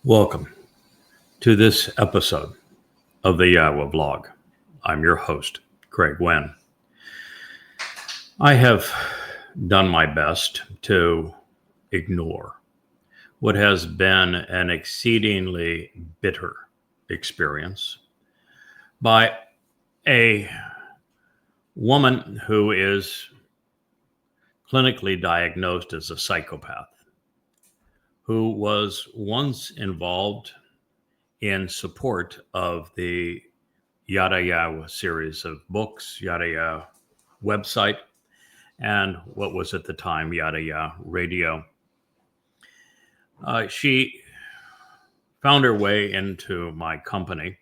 Welcome to this episode of the YAHOWAH blog. I'm your host, Craig Winn. I have done my best to ignore what has been an exceedingly bitter experience by a woman who is clinically diagnosed as a psychopath, who was once involved in support of the YAHOWAH series of books, YAHOWAH website, and what was at the time YAHOWAH radio. She found her way into my company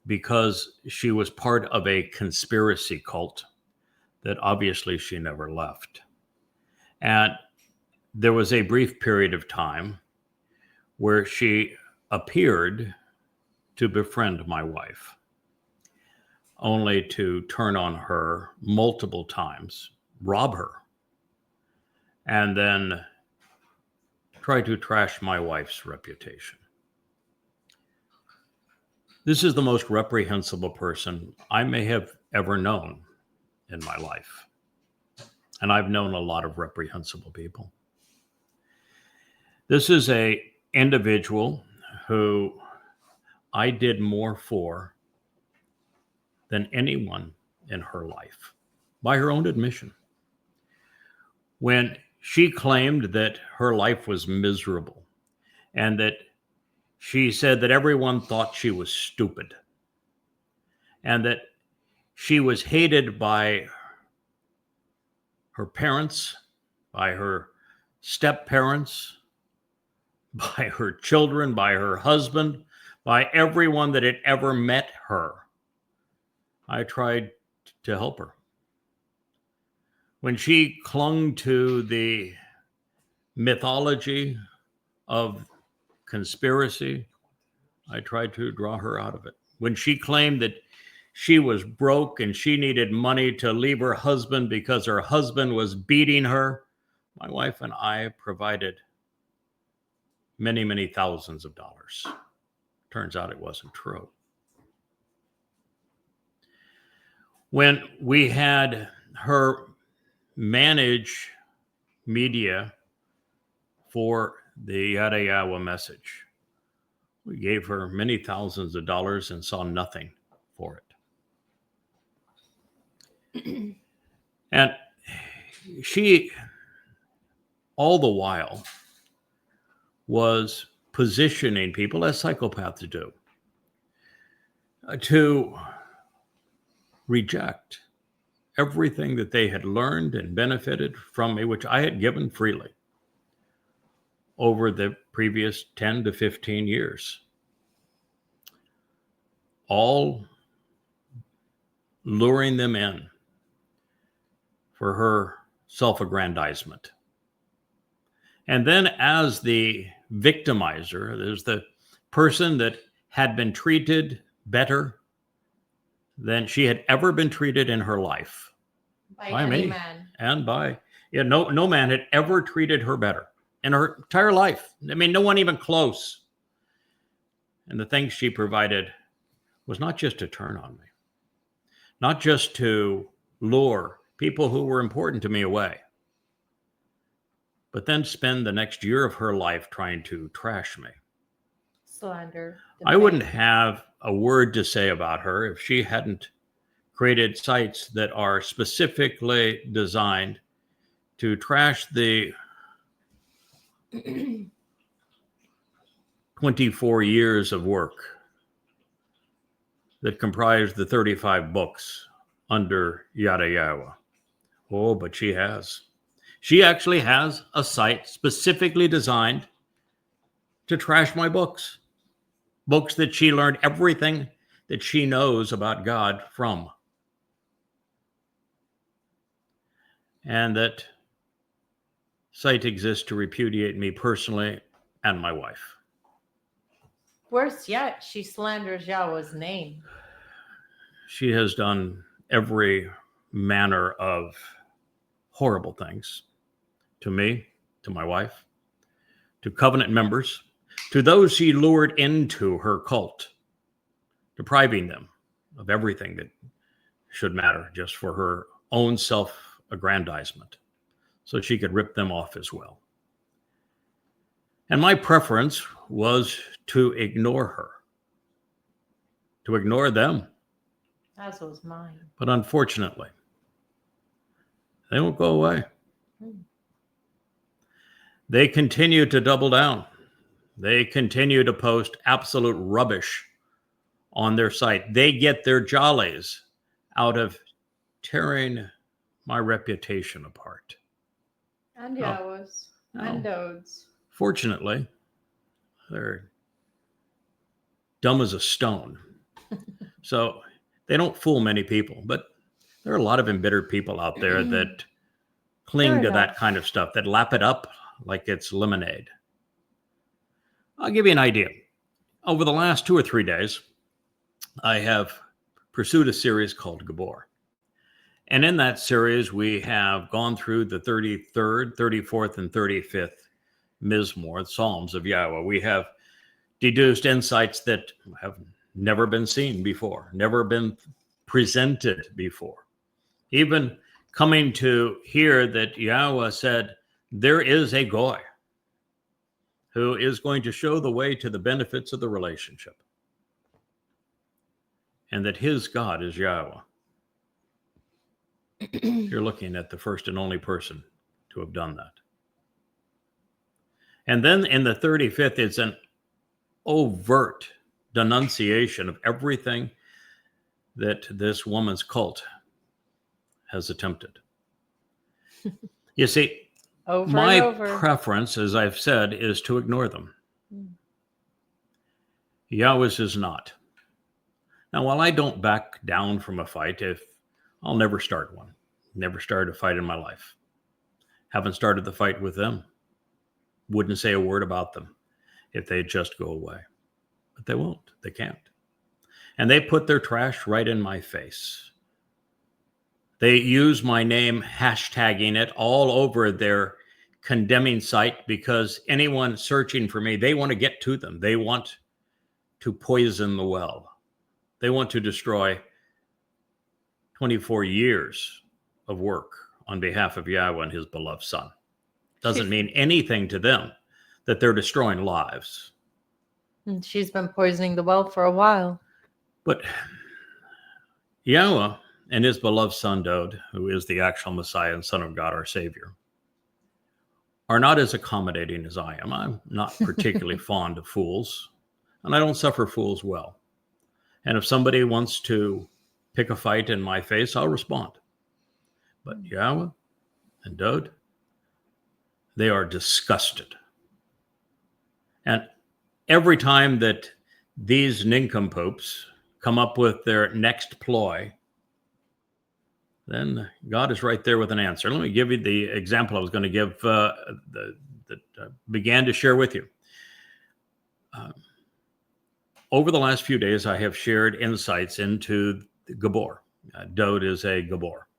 because she was part of a conspiracy cult that obviously she never left. And there was a brief period of time where she appeared to befriend my wife, only to turn on her multiple times, rob her, and then try to trash my wife's reputation. This is the most reprehensible person I may have ever known in my life. And I've known a lot of reprehensible people. This is an individual who I did more for than anyone in her life, by her own admission. When she claimed that her life was miserable and that she said that everyone thought she was stupid and that she was hated by her parents, by her step-parents, by her children, by her husband, by everyone that had ever met her, I tried to help her. When she clung to the mythology of conspiracy, I tried to draw her out of it. When she claimed that she was broke and she needed money to leave her husband because her husband was beating her, my wife and I provided many, many thousands of dollars. Turns out it wasn't true. When we had her manage media for the YAHOWAH message, we gave her many thousands of dollars and saw nothing for it. And she, all the while, was positioning people, as psychopaths do, to reject everything that they had learned and benefited from me, which I had given freely over the previous 10 to 15 years. All luring them in for her self-aggrandizement. And then as the victimizer, there's the person that had been treated better than she had ever been treated in her life. By any me. Man. And by, no man had ever treated her better in her entire life. I mean, no one even close. And the things she provided was not just to turn on me, not just to lure people who were important to me away, but then spend the next year of her life trying to trash me. Slander. I wouldn't have a word to say about her if she hadn't created sites that are specifically designed to trash the 24 years of work that comprise the 35 books under YAHOWAH. Oh, but she has. She actually has a site specifically designed to trash my books. Books that she learned everything that she knows about God from. And that site exists to repudiate me personally and my wife. Worse yet, she slanders Yahweh's name. She has done every manner of horrible things to me, to my wife, to covenant members, To those she lured into her cult, depriving them of everything that should matter just for her own self-aggrandizement, so she could rip them off as well. And my preference was to ignore her, to ignore them. As was mine. But unfortunately, they won't go away. They continue to double down. They continue to post absolute rubbish on their site. They get their jollies out of tearing my reputation apart. And YAHOWAH's. And Dowd's. Fortunately, they're dumb as a stone. So they don't fool many people, but there are a lot of embittered people out there that cling to that kind of stuff, that lap it up like it's lemonade. I'll give you an idea. Over the last 2 or 3 days, I have pursued a series called Gabor. And in that series, we have gone through the 33rd, 34th, and 35th Mizmowr, Psalms of YAHOWAH. We have deduced insights that have never been seen before, never been presented before. Even coming to hear that YAHOWAH said, there is a Goy who is going to show the way to the benefits of the relationship, and that his God is YAHOWAH. You're looking at the first and only person to have done that. And then in the 35th, it's an overt denunciation of everything that this woman's cult has attempted. You see, my preference, as I've said, is to ignore them. YAHOWAH's is not. Now, while I don't back down from a fight, I'll never start one. Never started a fight in my life. Haven't started the fight with them. Wouldn't say a word about them if they'd just go away. But they won't. They can't. And they put their trash right in my face. They use my name, hashtagging it all over their condemning site, because anyone searching for me, they want to get to them. They want to poison the well. They want to destroy 24 years of work on behalf of YAHOWAH and his beloved son. Doesn't mean anything to them that they're destroying lives. And she's been poisoning the well for a while. But YAHOWAH and his beloved son, Dowd, who is the actual Messiah and Son of God, our Savior, are not as accommodating as I am. I'm not particularly fond of fools, and I don't suffer fools well. And if somebody wants to pick a fight in my face, I'll respond. But YAHOWAH and Dowd, they are disgusted. And every time that these nincompoops come up with their next ploy, then God is right there with an answer. Let me give you the example I was going to give that began to share with you. Over the last few days, I have shared insights into Gabor. Dowd is a Gabor.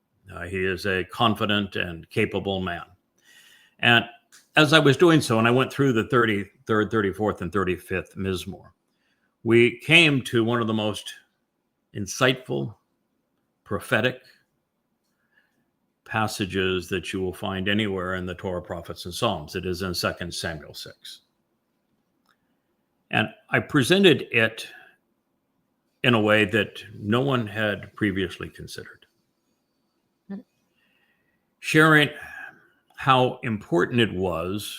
He is a confident and capable man. And as I was doing so, and I went through the 33rd, 34th, and 35th Mizmowr, we came to one of the most insightful, prophetic passages that you will find anywhere in the Torah, prophets, and Psalms. It is in 2 Samuel 6. And I presented it in a way that no one had previously considered, sharing how important it was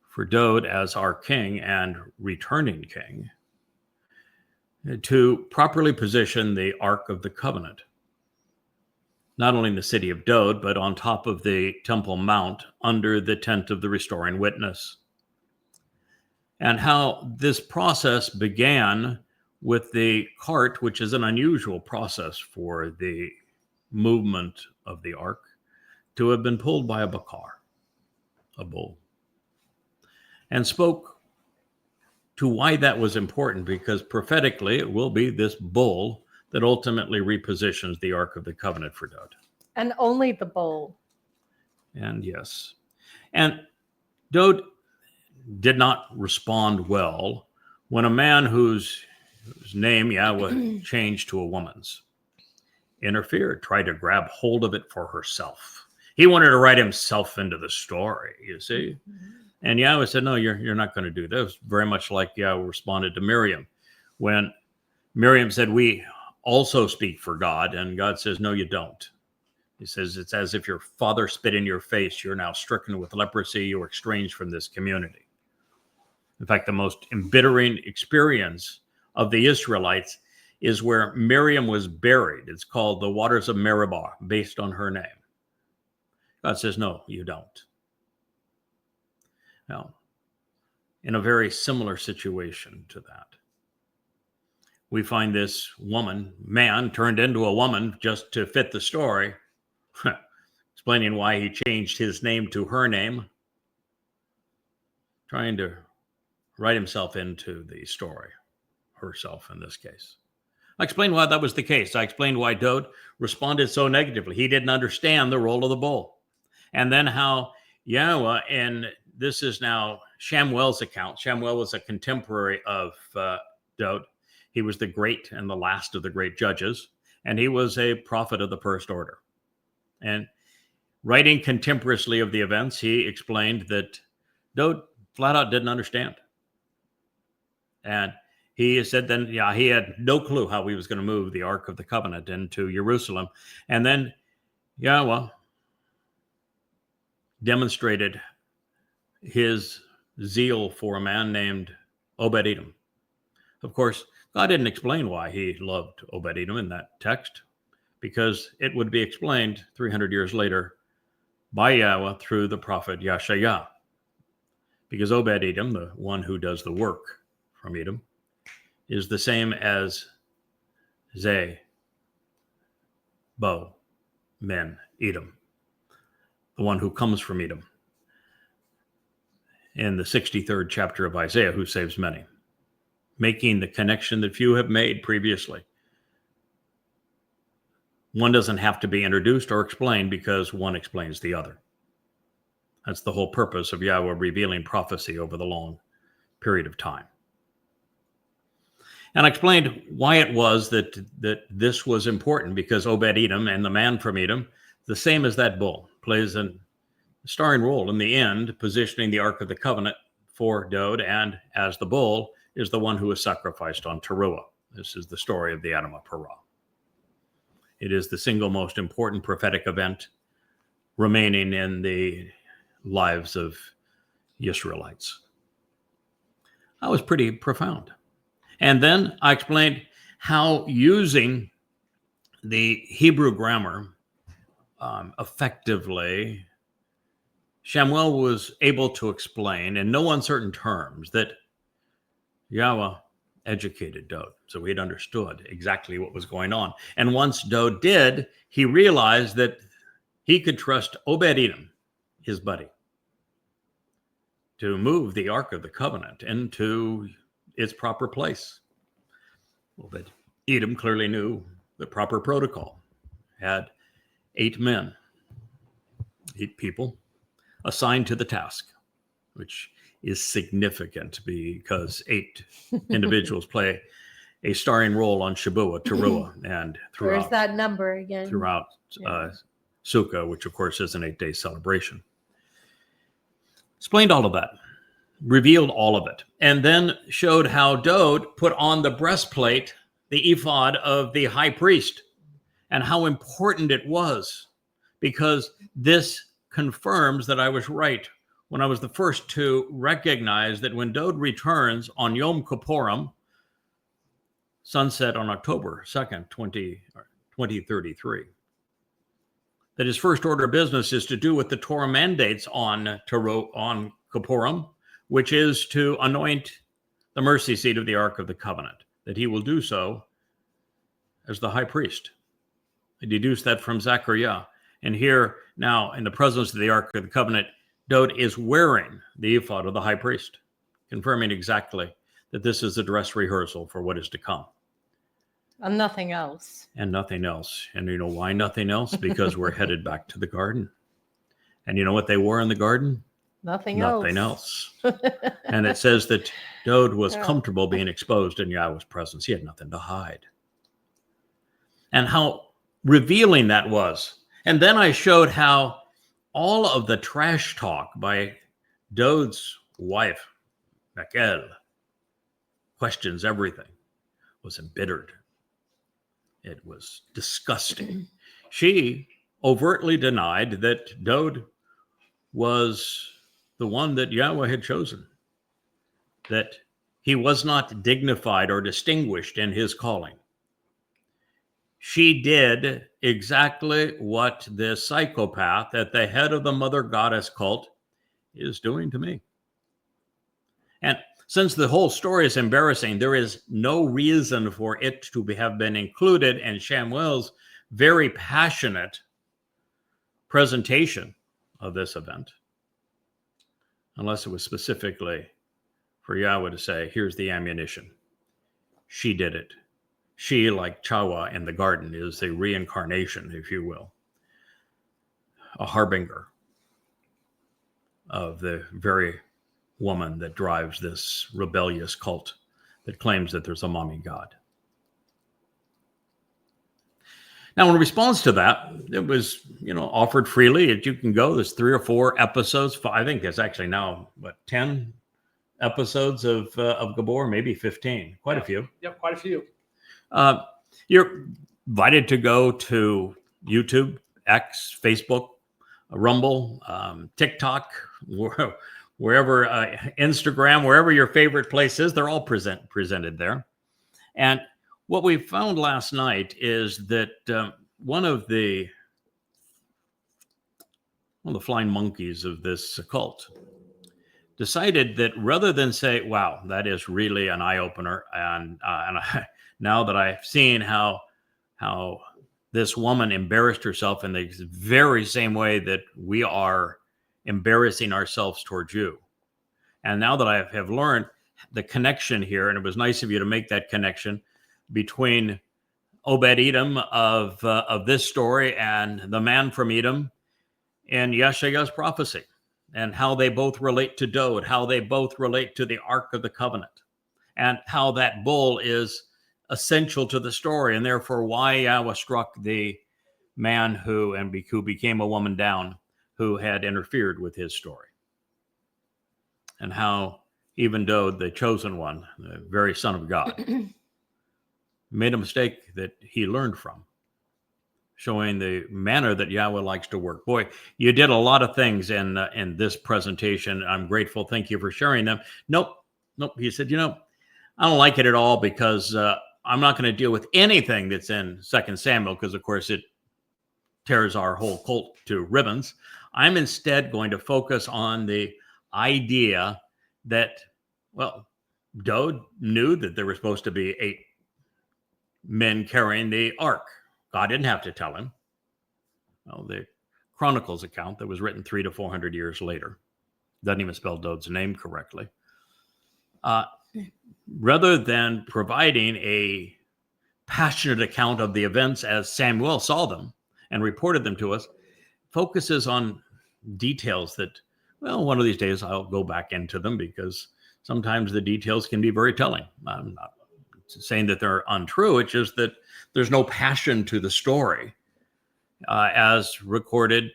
for Dowd as our king and returning king to properly position the Ark of the Covenant, not only in the city of Dowd, but on top of the Temple Mount under the tent of the restoring witness. And how this process began with the cart, which is an unusual process for the movement of the Ark, to have been pulled by a bakar, a bull, and spoke to why that was important, because prophetically it will be this bull that ultimately repositions the Ark of the Covenant for Dowd. And only the bull. And yes. And Dowd did not respond well when a man whose name Yahweh changed to a woman's interfered, tried to grab hold of it for herself. He wanted to write himself into the story, you see. And Yahweh said, no, you're not going to do this. Very much like Yahweh responded to Miriam when Miriam said, we also speak for God. And God says, no, you don't. He says, it's as if your father spit in your face. You're now stricken with leprosy. You're estranged from this community. In fact, the most embittering experience of the Israelites is where Miriam was buried. It's called the waters of Meribah, based on her name. God says, no, you don't. Now, in a very similar situation to that, we find this man turned into a woman just to fit the story, explaining why he changed his name to her name, trying to write himself into the story, herself in this case. I explained why that was the case. I explained why Dowd responded so negatively. He didn't understand the role of the bull. And then how Yahweh, and this is now Shamuel's account. Shamuel was a contemporary of Dowd. He was the great and the last of the great judges, and he was a prophet of the first order. And writing contemporaneously of the events, he explained that Dowd flat out didn't understand. And he said then, he had no clue how he was going to move the Ark of the Covenant into Jerusalem. And then Yahweh demonstrated his zeal for a man named Obed Edom. Of course, God didn't explain why he loved Obed Edom in that text, because it would be explained 300 years later by Yahweh through the prophet Yeshayah. Because Obed Edom, the one who does the work from Edom, is the same as Bo Men Edom, the one who comes from Edom in the 63rd chapter of Isaiah, who saves many, making the connection that few have made previously. One doesn't have to be introduced or explained because one explains the other. That's the whole purpose of Yahweh revealing prophecy over the long period of time. And I explained why it was that this was important, because Obed Edom and the man from Edom, the same as that bull, plays a starring role in the end, positioning the Ark of the Covenant for Dowd, and as the bull is the one who was sacrificed on Towrah. This is the story of the Adam of Perah. It is the single most important prophetic event remaining in the lives of Israelites. That was pretty profound. And then I explained how using the Hebrew grammar effectively, Shamuel was able to explain in no uncertain terms that Yahweh educated Dowd. So he'd understood exactly what was going on. And once Dowd did, he realized that he could trust Obed Edom, his buddy, to move the Ark of the Covenant into its proper place. Obed Edom clearly knew the proper protocol, had 8 men, 8 people assigned to the task, which is significant because 8 individuals play a starring role on Shabuah, Towrah, and throughout. Where's that number again? Throughout Sukkah, which of course is an 8-day celebration. Explained all of that, revealed all of it, and then showed how Dowd put on the breastplate, the ephod of the high priest, and how important it was, because this confirms that I was right when I was the first to recognize that when Dowd returns on Yom Kippurim, sunset on October 2nd, 2033, that his first order of business is to do what the Torah mandates on Kippurim, which is to anoint the mercy seat of the Ark of the Covenant, that he will do so as the high priest. I deduce that from Zechariah. And here now, in the presence of the Ark of the Covenant, Dowd is wearing the ephod of the high priest, confirming exactly that this is a dress rehearsal for what is to come. And nothing else. And nothing else. And you know why nothing else? Because we're headed back to the garden. And you know what they wore in the garden? Nothing else. And it says that Dowd was Yeah. comfortable being exposed in Yahweh's presence. He had nothing to hide. And how revealing that was. And then I showed how all of the trash talk by Dowd's wife, Michal, questions everything, was embittered. It was disgusting. She overtly denied that Dowd was the one that Yahweh had chosen, that he was not dignified or distinguished in his calling. She did exactly what this psychopath at the head of the mother goddess cult is doing to me. And since the whole story is embarrassing, there is no reason for it to have been included in Shamuel's very passionate presentation of this event, unless it was specifically for Yahweh to say, here's the ammunition. She did it. She, like Chawah in the garden, is the reincarnation, if you will, a harbinger of the very woman that drives this rebellious cult that claims that there's a mommy god. Now, in response to that, it was, offered freely. You can go. There's 3 or 4 episodes. I think there's actually now, 10 episodes of Gabor, maybe 15. Quite a few. Yep, quite a few. You're invited to go to YouTube, X, Facebook, Rumble, TikTok, wherever, Instagram, wherever your favorite place is. They're all presented there. And what we found last night is that one of the flying monkeys of this cult decided that rather than say, wow, that is really an eye-opener, and now that I've seen how this woman embarrassed herself in the very same way that we are embarrassing ourselves towards you, and now that I have learned the connection here, and it was nice of you to make that connection between Obed Edom of this story and the man from Edom in Yeshaya's prophecy, and how they both relate to Dowd, how they both relate to the Ark of the Covenant, and how that bull is essential to the story, and therefore why Yahweh struck the man who became a woman down, who had interfered with his story, and how even Dowd, the chosen one, the very son of God, made a mistake that he learned from, showing the manner that Yahweh likes to work. Boy, you did a lot of things in this presentation. I'm grateful. Thank you for sharing them. Nope. He said, I don't like it at all because I'm not going to deal with anything that's in 2 Samuel because, of course, it tears our whole cult to ribbons. I'm instead going to focus on the idea that, Dowd knew that there were supposed to be 8 men carrying the ark. God didn't have to tell him. Well, the Chronicles account that was written 300 to 400 years later doesn't even spell Dowd's name correctly. Rather than providing a passionate account of the events as Samuel saw them and reported them to us, focuses on details that, one of these days I'll go back into them because sometimes the details can be very telling. I'm not saying that they're untrue. It's just that there's no passion to the story as recorded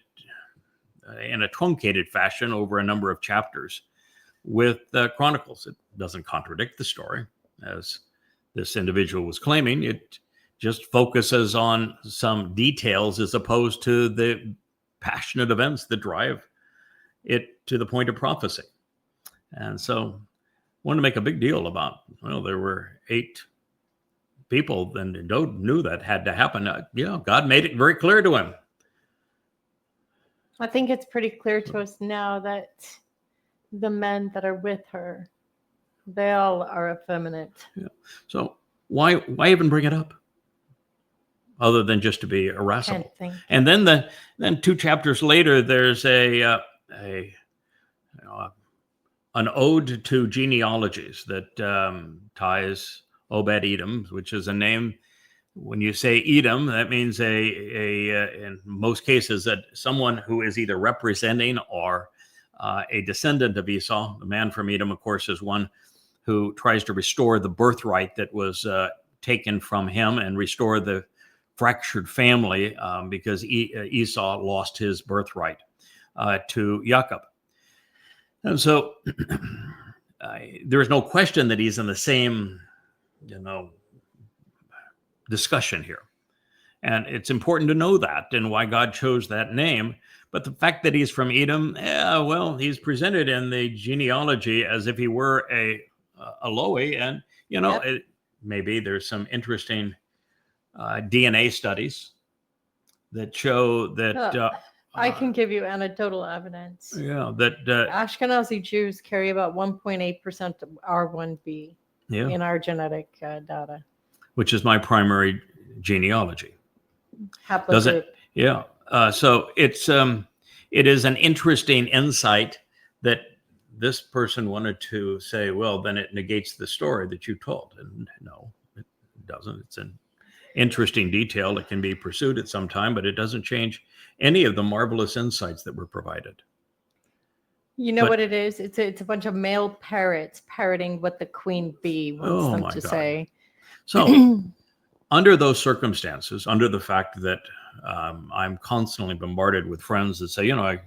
in a truncated fashion over a number of chapters with Chronicles. It doesn't contradict the story, as this individual was claiming. It just focuses on some details as opposed to the passionate events that drive it to the point of prophecy. And so I wanted to make a big deal about, there were 8 people, and Dowd knew that had to happen. God made it very clear to him. I think it's pretty clear to us now that the men that are with her, they all are effeminate. Yeah. So why even bring it up, other than just to be irascible? And then 2 chapters later, there's an ode to genealogies that ties Obed Edom, which is a name. When you say Edom, that means in most cases that someone who is either representing or a descendant of Esau. The man from Edom, of course, is one who tries to restore the birthright that was taken from him and restore the fractured family because Esau lost his birthright to Jacob. And so there is no question that he's in the same, discussion here. And it's important to know that and why God chose that name. But the fact that he's from Edom, he's presented in the genealogy as if he were a Lowy. And, maybe there's some interesting DNA studies that show that... I can give you anecdotal evidence. That Ashkenazi Jews carry about 1.8% of R1b in our genetic data. Which is my primary genealogy. Haplogroup. Does it? Yeah. So it is an interesting insight that this person wanted to say, well, then it negates the story that you told. And no, it doesn't. It's an interesting detail that can be pursued at some time, but it doesn't change any of the marvelous insights that were provided. You know what it is? It's a bunch of male parrots parroting what the queen bee wants them to say. So under those circumstances, under the fact that I'm constantly bombarded with friends that say, I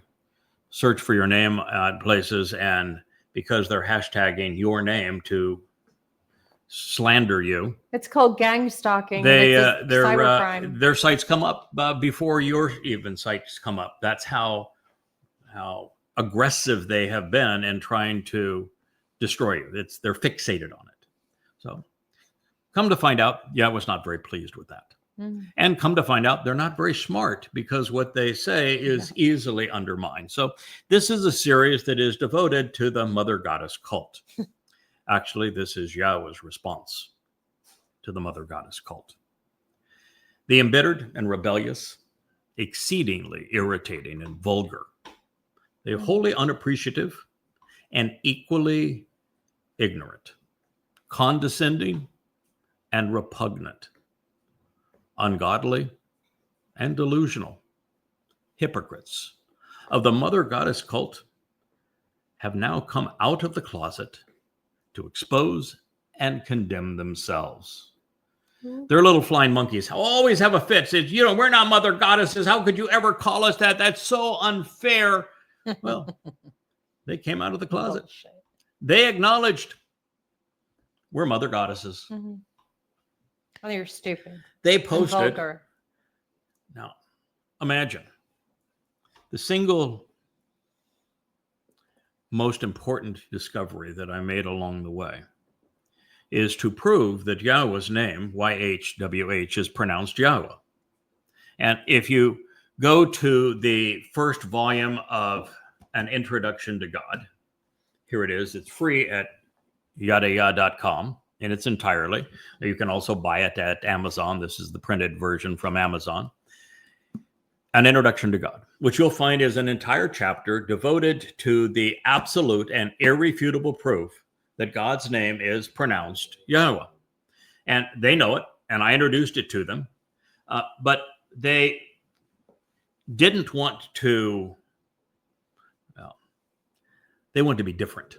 search for your name at places, and because they're hashtagging your name to slander you. It's called gang stalking. Their sites come up before your even sites come up. That's how aggressive they have been in trying to destroy you. They're fixated on it. So come to find out, was not very pleased with that. And come to find out, they're not very smart because what they say is easily undermined. So this is a series that is devoted to the mother goddess cult. Actually, this is Yahweh's response to the mother goddess cult. The embittered and rebellious, exceedingly irritating and vulgar. They're wholly unappreciative and equally ignorant, condescending and repugnant, ungodly and delusional, hypocrites of the mother goddess cult have now come out of the closet to expose and condemn themselves. They're little flying monkeys. Always have a fit. Says, we're not mother goddesses. How could you ever call us that? That's so unfair. Well, they came out of the closet. Bullshit. They acknowledged we're mother goddesses. Oh, you're stupid. They posted. Now, imagine the single most important discovery that I made along the way is to prove that Yahweh's name, YHWH, is pronounced Yahweh. And if you go to the first volume of An Introduction to God, here it is. It's free at YAHOWAH.com in its entirety. You can also buy it at Amazon. This is the printed version from Amazon. An Introduction to God, which you'll find is an entire chapter devoted to the absolute and irrefutable proof that God's name is pronounced Yahweh. And they know it, and I introduced it to them. But they didn't want to, they wanted to be different.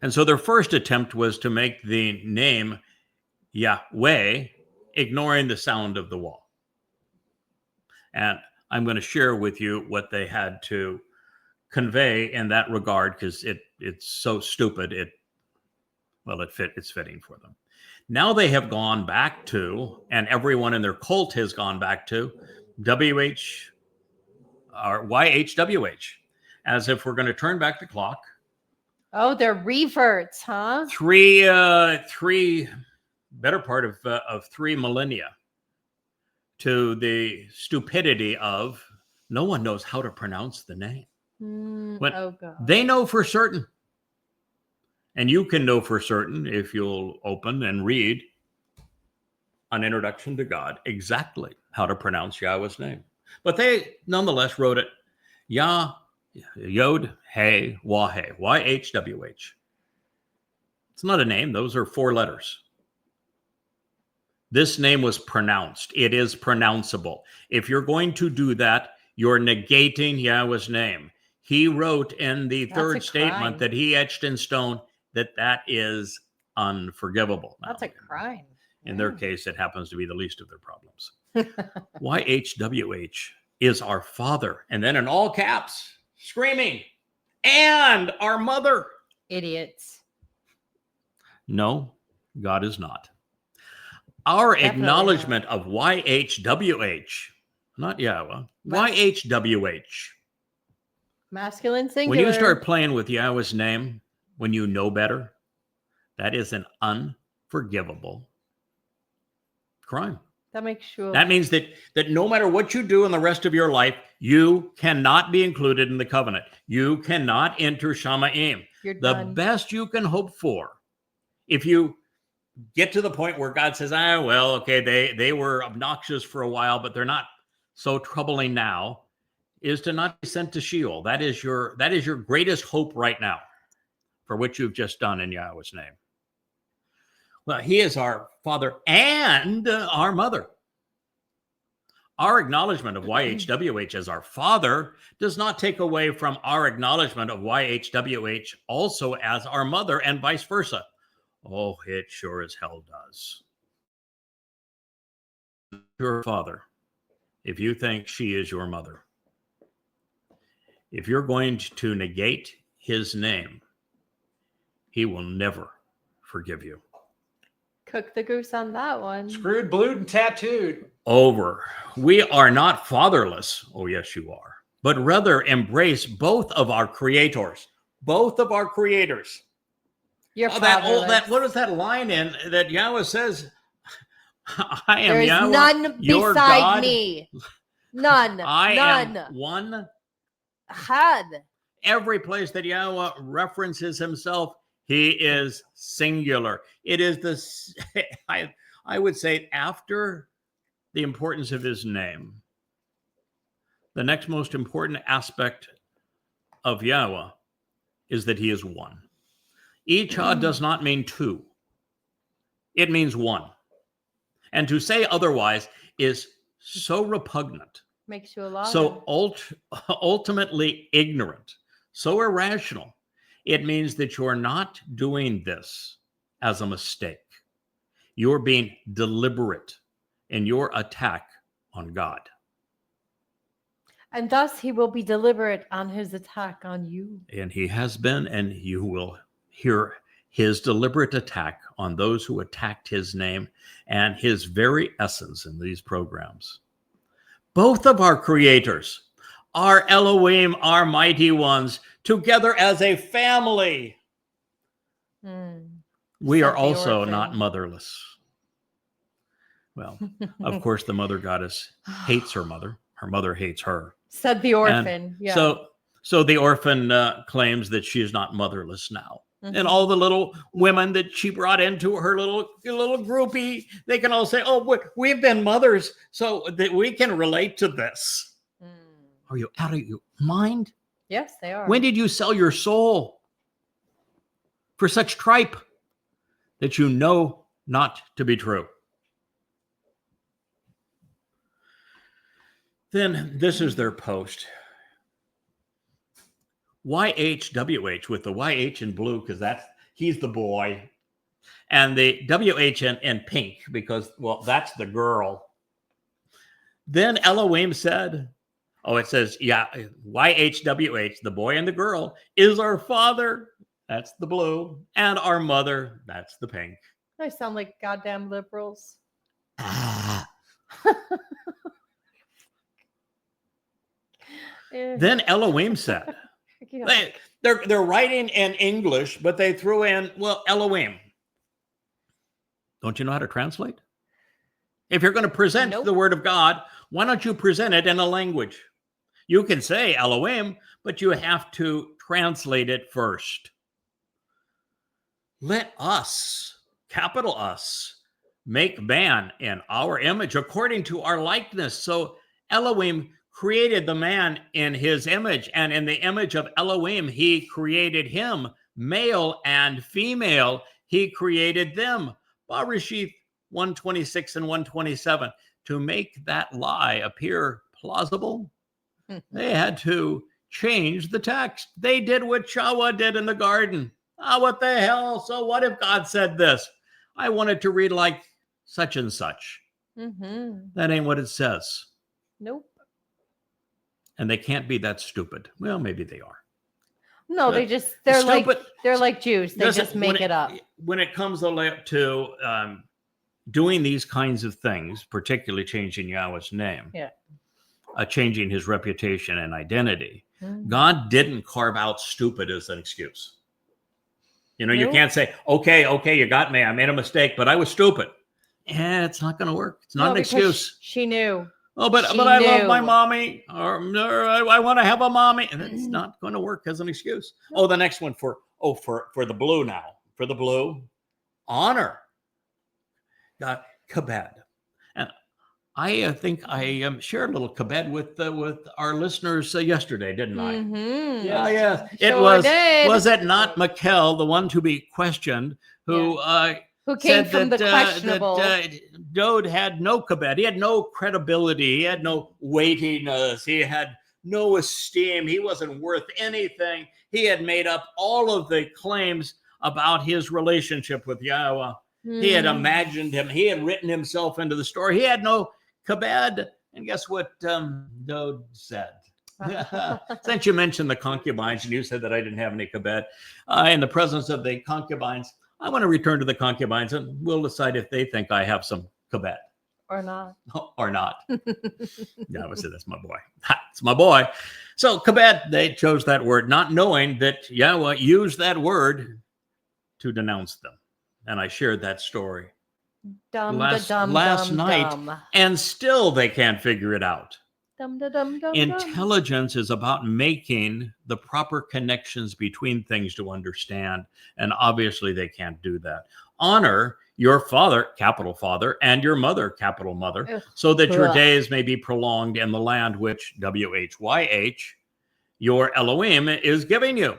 And so their first attempt was to make the name Yahweh, ignoring the sound of the wall. And I'm going to share with you what they had to convey in that regard, because it's so stupid. It's fitting for them. Now they have gone back to, and everyone in their cult has gone back to, WH or YHWH, as if we're going to turn back the clock. Oh, they're reverts, huh? Three better part of 3 millennia to the stupidity of no one knows how to pronounce the name. But they know for certain. And you can know for certain if you'll open and read An Introduction to God exactly how to pronounce Yahweh's name. But they nonetheless wrote it YAHOWAH YHWH. It's not a name. Those are 4 letters. This name was pronounced. It is pronounceable. If you're going to do that, you're negating Yahweh's name. he wrote in the That's third a statement crime. that he etched in stone that is unforgivable. That's a crime. In their case, it happens to be the least of their problems. YHWH is our Father. And then in all caps, screaming, and our mother. Idiots. No, God is not. Our Definitely acknowledgement of YHWH, not Yahweh, YHWH. Masculine singular. When you start playing with Yahweh's name, when you know better, that is an unforgivable crime. That makes sure. That means that no matter what you do in the rest of your life, you cannot be included in the covenant. You cannot enter Shamaim. You're The done. best you can hope for, if you get to the point where God says, well, okay, they were obnoxious for a while, but they're not so troubling now, is to not be sent to Sheol. That is your greatest hope right now for what you've just done in Yahweh's name. Well, he is our Father and our mother. Our acknowledgement of YHWH as our Father does not take away from our acknowledgement of YHWH also as our mother, and vice versa. Oh, it sure as hell does. Your Father, if you think she is your mother, if you're going to negate his name, he will never forgive you. Cook the goose on that one. Screwed, blued, and tattooed. Over. We are not fatherless. Oh, yes, you are. But rather embrace both of our creators, both of our creators. You're What is that line in that Yahweh says? I am There is Yahweh, none your beside God. me. None. I None. am one. Had. Every place that Yahweh references himself, he is singular. It is this, I would say, after the importance of his name, the next most important aspect of Yahweh is that he is one. Echad does not mean two. It means one. And to say otherwise is so repugnant, Makes you a lot. so ultimately ignorant, so irrational. It means that you're not doing this as a mistake. You're being deliberate in your attack on God. And thus he will be deliberate on his attack on you. And he has been, and you will hear his deliberate attack on those who attacked his name and his very essence in these programs. Both of our creators are Elohim, our mighty ones, together as a family. We are also not motherless. Well, of course, the mother goddess hates her mother. Her mother hates her. Said the orphan. And Yeah. so the orphan claims that she is not motherless now. And all the little women that she brought into her little groupie, they can all say, oh, we've been mothers, so that we can relate to this. Are you out of your mind? Yes, they are. When did you sell your soul for such tripe that you know not to be true? Then this is their post. YHWH with the YH in blue because he's the boy, and the WH in pink because, well, that's the girl. Then Elohim said, it says, yeah, YHWH, the boy and the girl, is our Father, that's the blue, and our mother, that's the pink. I sound like goddamn liberals. Then Elohim said, they're writing in English, but they threw in, well, Elohim. Don't you know how to translate? If you're going to present the word of God, why don't you present it in a language? You can say Elohim, but you have to translate it first. Let us, capital Us, make man in our image according to our likeness. So Elohim created the man in his image, and in the image of Elohim, he created him, male and female, he created them. Bereshith 126 and 127. To make that lie appear plausible, they had to change the text. They did what Chawah did in the garden. What the hell? So what if God said this? I want it to read like such and such. Mm-hmm. That ain't what it says. Nope. And they can't be that stupid. Well, maybe they are. No, But they're stupid- like Jews. They Doesn't- just make it up. When it comes to doing these kinds of things, particularly changing Yahweh's name, changing his reputation and identity, God didn't carve out stupid as an excuse. You know, you can't say, okay, you got me. I made a mistake, but I was stupid. Yeah, it's not going to work. It's not an excuse. She knew. Oh, but I love my mommy, or I want to have a mommy, and it's not going to work as an excuse. Oh, the next one for the blue now. For the blue, honor. Kabed. And I think I shared a little kabed with our listeners yesterday, didn't I? Mm-hmm. Yeah. It Sure was it not Mikkel, the one to be questioned, who came said from that, the questionable. that Dowd had no kabed. He had no credibility. He had no weightiness. He had no esteem. He wasn't worth anything. He had made up all of the claims about his relationship with Yahweh. He had imagined him. He had written himself into the story. He had no kabed. And guess what Dowd said? Since you mentioned the concubines and you said that I didn't have any kabed, in the presence of the concubines, I want to return to the concubines and we'll decide if they think I have some kabed. Or not. Or not. Yeah, I would say that's my boy. It's my boy. So kabed, they chose that word, not knowing that Yahweh used that word to denounce them. And I shared that story last night, and still they can't figure it out. Intelligence is about making the proper connections between things to understand, and obviously they can't do that. Honor your father, capital Father, and your mother, capital Mother, so that your days may be prolonged in the land which, WHYH, your Elohim is giving you.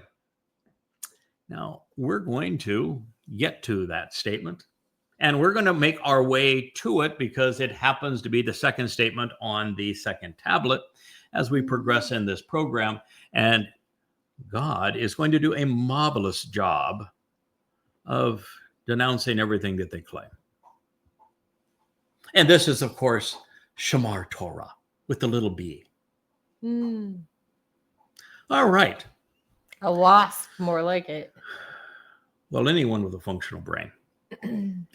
Now, we're going to get to that statement, and we're going to make our way to it because it happens to be the second statement on the second tablet as we progress in this program. And God is going to do a marvelous job of denouncing everything that they claim. And this is, of course, Shamar Torah with the little b. All right. A wasp, more like it. Well, anyone with a functional brain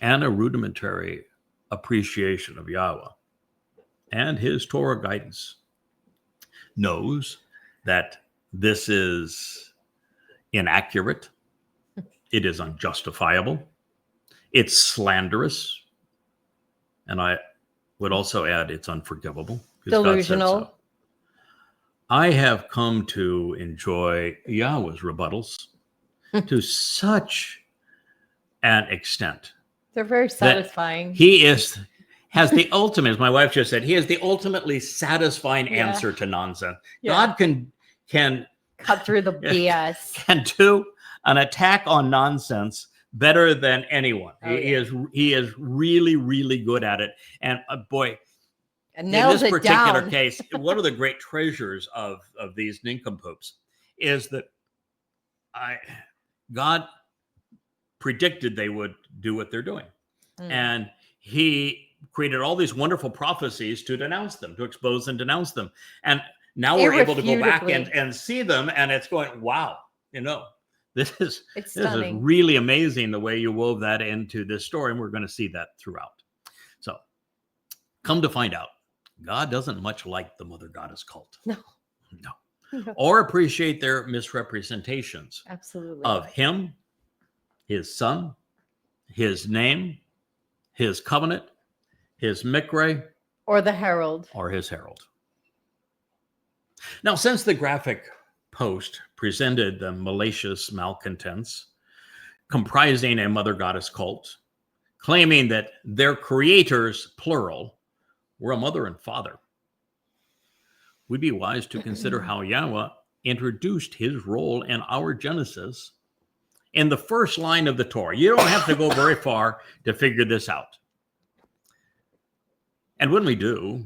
and a rudimentary appreciation of Yahweh and his Torah guidance knows that this is inaccurate, it is unjustifiable, it's slanderous, and I would also add it's unforgivable. Delusional. So. I have come to enjoy Yahweh's rebuttals to such an extent. They're very satisfying. He has the ultimate, as my wife just said, he has the ultimately satisfying answer to nonsense. God can cut through the BS. Can do an attack on nonsense better than anyone. He is really, really good at it. And boy, in this particular case, one of the great treasures of these nincompoops is that God predicted they would do what they're doing. And he created all these wonderful prophecies to denounce them, to expose and denounce them. And now we're able to go back and see them, and it's going, wow, this is really amazing the way you wove that into this story, and we're going to see that throughout. So come to find out, God doesn't much like the mother goddess cult. No. Or appreciate their misrepresentations of him, his son, his name, his covenant, his mikre, or the herald, or his herald. Now, since the graphic post presented the malicious malcontents comprising a mother goddess cult, claiming that their creators, plural, were a mother and father, we'd be wise to consider how Yahweh introduced his role in our Genesis in the first line of the Torah. You don't have to go very far to figure this out. And when we do,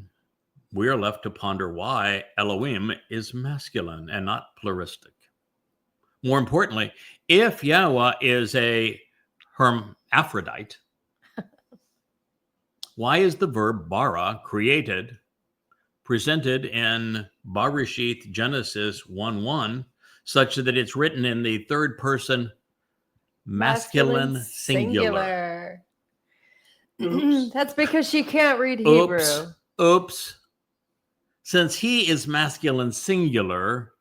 we are left to ponder why Elohim is masculine and not pluralistic. More importantly, if Yahweh is a hermaphrodite, why is the verb bara presented in Bereshith Genesis 1:1 such that it's written in the third person masculine singular? That's because she can't read Hebrew. Oops. Since he is masculine singular,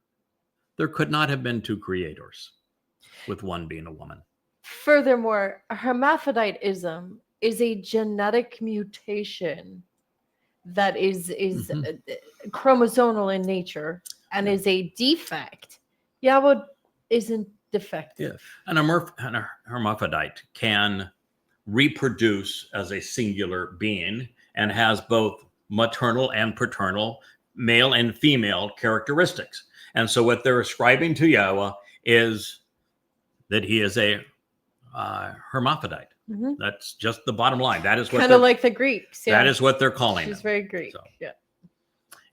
there could not have been two creators, with one being a woman. Furthermore, hermaphroditism is a genetic mutation that is chromosomal in nature and is a defect. Yahweh isn't defective. Yeah. And a hermaphrodite can reproduce as a singular being and has both maternal and paternal, male and female characteristics. And so what they're ascribing to Yahweh is that he is a hermaphrodite. Mm-hmm. That's just the bottom line. That is what kind of like the Greeks. Yeah. That is what they're calling She's him. very Greek. So. Yeah.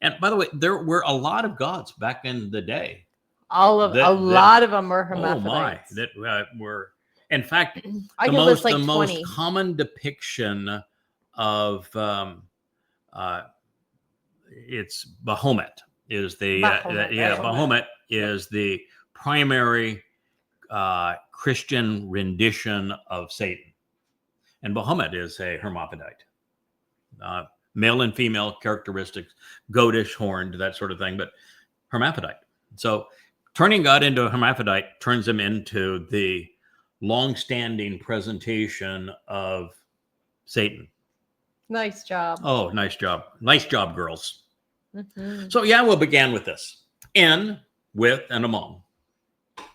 And by the way, there were a lot of gods back in the day. A lot of them were hermaphrodites. Oh my, that were. In fact, I the can list like 20. most common depiction of it's Bahamut is the Bahamut is the primary Christian rendition of Satan, and Bahamut is a hermaphrodite, male and female characteristics, goatish, horned, that sort of thing, but hermaphrodite. So turning God into a hermaphrodite turns him into the long-standing presentation of Satan. Nice job. Oh, nice job. Nice job, girls. Mm-hmm. So Yahweh began with this. In, with, and among.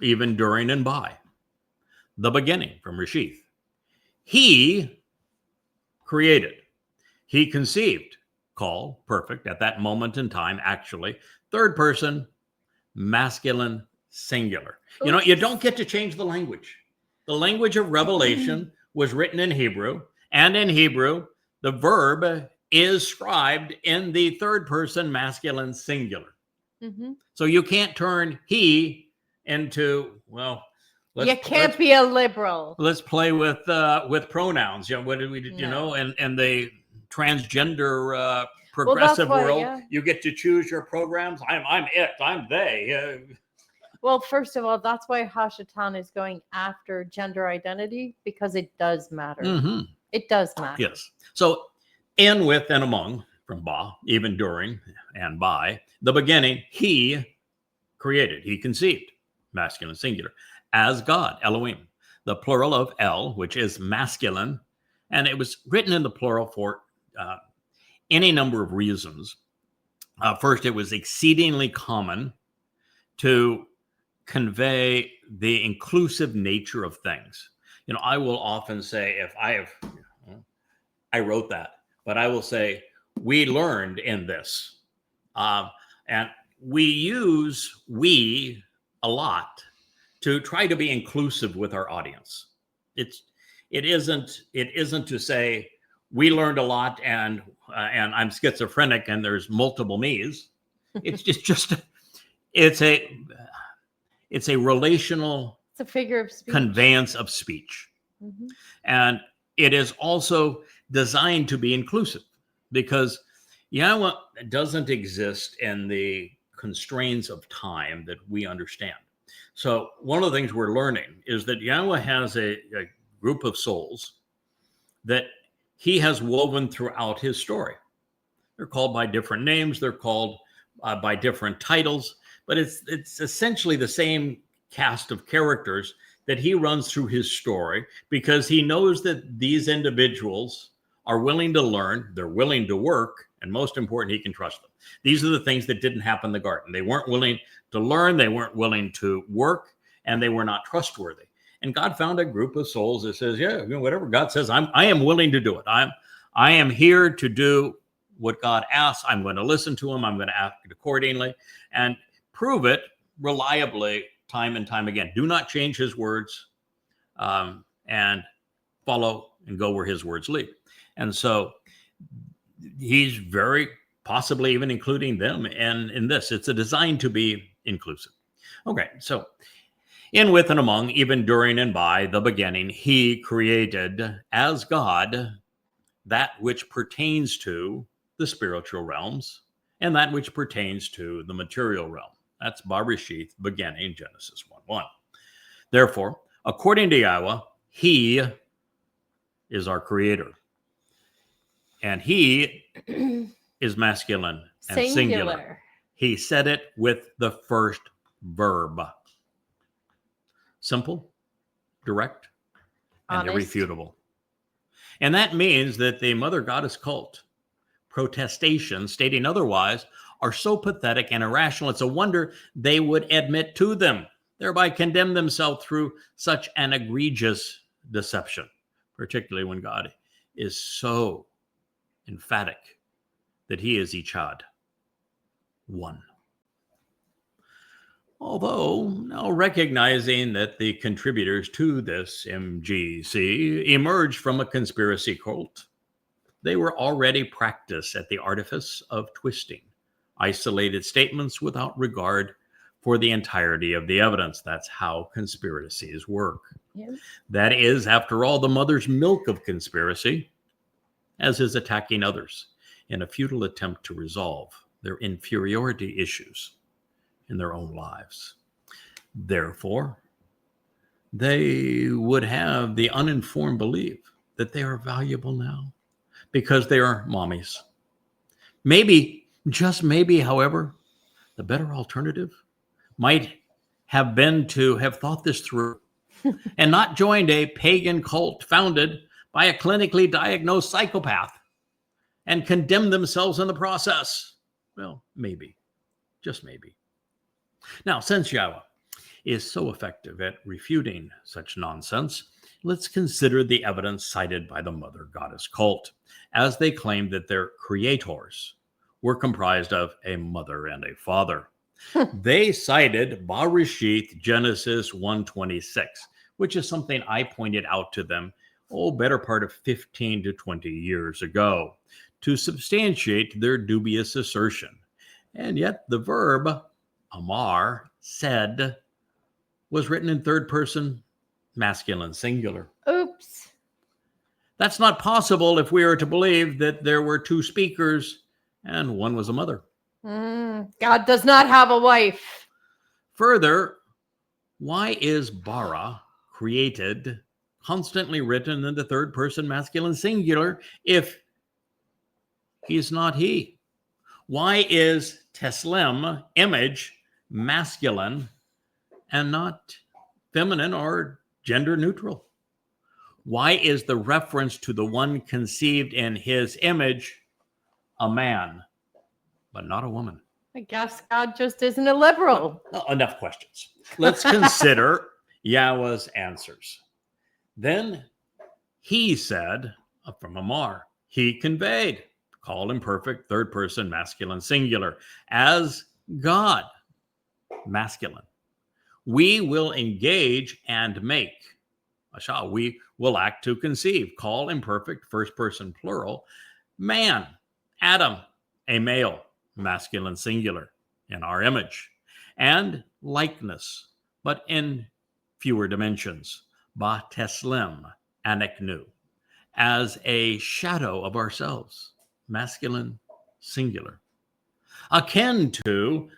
Even, during, and by. The beginning, from Reshith. He created. He conceived. Call, perfect, at that moment in time, actually. Third person, masculine, singular. Oops. You know, you don't get to change the language. The language of Revelation was written in Hebrew, and in Hebrew, the verb is scribed in the third person masculine singular. Mm-hmm. So you can't turn he into, well, you can't be a liberal. Let's play with pronouns. You know, what did we do? You know, and the transgender progressive world, you get to choose your programs. I'm it. I'm they. Well, first of all, that's why Hashatan is going after gender identity, because it does matter. Mm-hmm. It does matter. Yes. So in, with, and among, from ba, even, during, and by, the beginning, he created, he conceived, masculine singular, as God, Elohim, the plural of El, which is masculine, and it was written in the plural for any number of reasons. First, it was exceedingly common to convey the inclusive nature of things. You know, I will often say, if I wrote that, but I will say, we learned in this. And we use we a lot to try to be inclusive with our audience. It isn't to say we learned a lot and I'm schizophrenic and there's multiple me's. It's a relational, it's a figure of speech, conveyance of speech. Mm-hmm. And it is also designed to be inclusive, because Yahweh doesn't exist in the constraints of time that we understand. So one of the things we're learning is that Yahweh has a group of souls that he has woven throughout his story. They're called by different names. They're called by different titles, but it's essentially the same cast of characters that he runs through his story, because he knows that these individuals are willing to learn, they're willing to work, and most important, he can trust them. These are the things that didn't happen in the garden. They weren't willing to learn, they weren't willing to work, and they were not trustworthy. And God found a group of souls that says, yeah, you know, whatever God says, I am willing to do it. I am here to do what God asks. I'm going to listen to him. I'm going to act accordingly and prove it reliably time and time again. Do not change his words, and follow and go where his words lead. And so he's very possibly even including them. And in this, it's a design to be inclusive. Okay, so in, with, and among, even during and by the beginning, he created as God that which pertains to the spiritual realms and that which pertains to the material realm. That's Bereshith, beginning, Genesis 1:1. Therefore, according to Yahweh, he is our creator. And he is masculine and singular. He said it with the first verb. Simple, direct, and Honest. irrefutable. And that means that the mother goddess cult protestations stating otherwise are so pathetic and irrational, it's a wonder they would admit to them, thereby condemn themselves through such an egregious deception, particularly when God is so emphatic that he is Echad, one. Although, now recognizing that the contributors to this MGC emerged from a conspiracy cult, they were already practiced at the artifice of twisting isolated statements without regard for the entirety of the evidence. That's how conspiracies work. Yep. That is, after all, the mother's milk of conspiracy, as is attacking others in a futile attempt to resolve their inferiority issues in their own lives. Therefore, they would have the uninformed belief that they are valuable now because they are mommies. Maybe, just maybe, however, the better alternative might have been to have thought this through and not joined a pagan cult founded by a clinically diagnosed psychopath and condemn themselves in the process. Well, maybe, just maybe. Now, since Yahweh is so effective at refuting such nonsense, let's consider the evidence cited by the mother goddess cult, as they claim that their creators were comprised of a mother and a father. They cited Bereshith, Genesis 1:26, which is something I pointed out to them, better part of 15 to 20 years ago, to substantiate their dubious assertion. And yet the verb amar, said, was written in third person, masculine singular. Oops. That's not possible if we are to believe that there were two speakers and one was a mother. God does not have a wife. Further, why is bara, created, constantly written in the third person masculine singular if he's not he? Why is teslem, image, masculine and not feminine or gender neutral? Why is the reference to the one conceived in his image a man, but not a woman? I guess God just isn't a liberal. Enough questions. Let's consider Yahweh's answers. Then he said, from Amar, he conveyed, called imperfect, third person, masculine, singular, as God, masculine. We will engage and make. We will act to conceive. Call imperfect, first person, plural. Man, Adam, a male, masculine, singular, in our image. And likeness, but in fewer dimensions. Ba teslem, anew, as a shadow of ourselves, masculine, singular. Akin to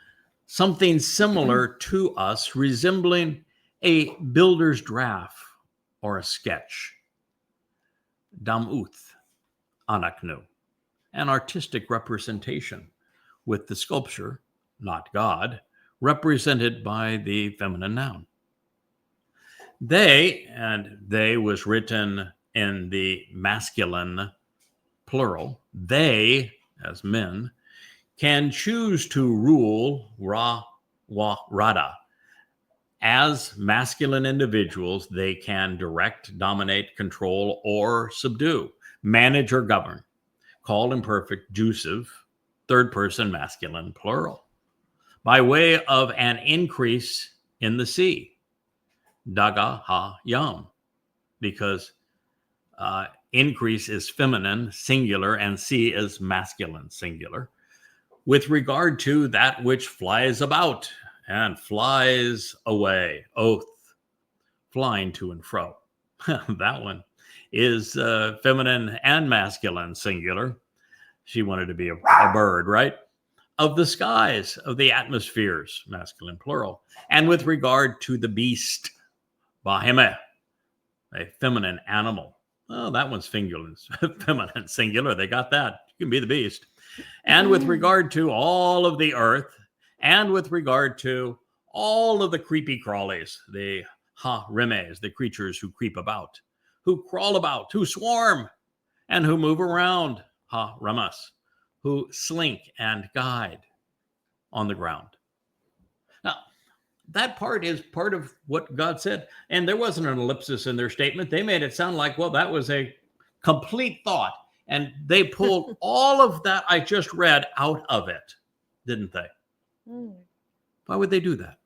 something similar to us, resembling a builder's draft or a sketch. Damuth, anaknu, an artistic representation with the sculpture, not God, represented by the feminine noun. They, and they was written in the masculine plural, they, as men, can choose to rule rada. As masculine individuals, they can direct, dominate, control, or subdue, manage, or govern. Called imperfect, jusive, third person, masculine, plural. By way of an increase in the sea, daga ha yam, because increase is feminine, singular, and sea is masculine, singular. with regard to that which flies about and flies away. Oath, flying to and fro. That one is feminine and masculine, singular. She wanted to be a bird, right? Of the skies, of the atmospheres, masculine, plural. And with regard to the beast, Bahemeh, a feminine animal. Oh, that one's feminine, singular. They got that. You can be the beast. And with regard to all of the earth, and with regard to all of the creepy crawlies, the ha-remes, the creatures who creep about, who crawl about, who swarm, and who move around, ha-ramas, who slink and guide on the ground. Now, that part is part of what God said. And there wasn't an ellipsis in their statement. They made it sound like, well, that was a complete thought. And they pulled all of that I just read out of it, didn't they? Why would they do that?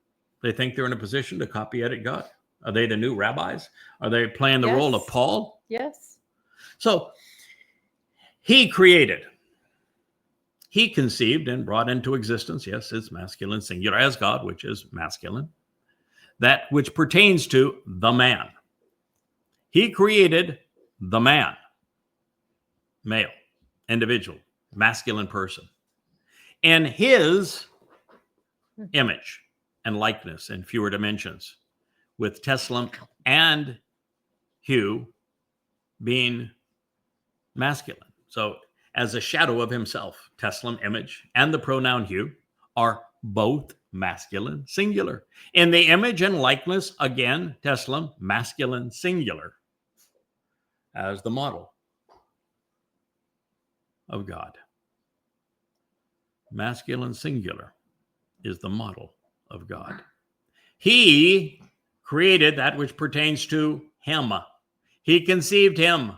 They think they're in a position to copy edit God? Are they the new rabbis? Are they playing the role of Paul? Yes. So he created, he conceived and brought into existence, yes, it's masculine singular, as God, which is masculine, that which pertains to the man. He created the man, male, individual, masculine person, in his image and likeness in fewer dimensions, with Teslam and hue being masculine. So as a shadow of himself, Teslam, image, and the pronoun hue are both masculine, singular. In the image and likeness, again, Teslam, masculine, singular, as the model of God. Masculine, singular is the model of God. He created that which pertains to him. He conceived him.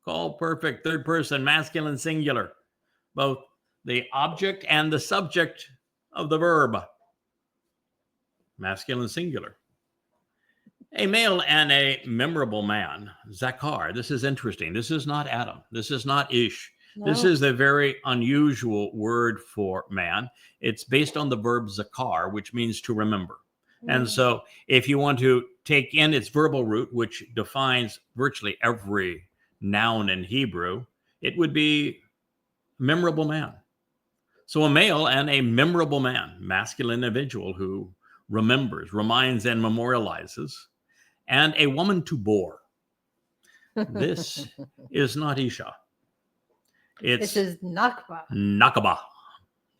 Called perfect, third person, masculine, singular. Both the object and the subject of the verb. Masculine, singular. A male and a memorable man, Zakar. This is interesting. This is not Adam. This is not Ish. No. This is a very unusual word for man. It's based on the verb zakar, which means to remember. And so if you want to take in its verbal root, which defines virtually every noun in Hebrew, it would be memorable man. So a male and a memorable man, masculine individual who remembers, reminds, and memorializes, and a woman to bore. This is not Isha. This is Nakba. Nakaba.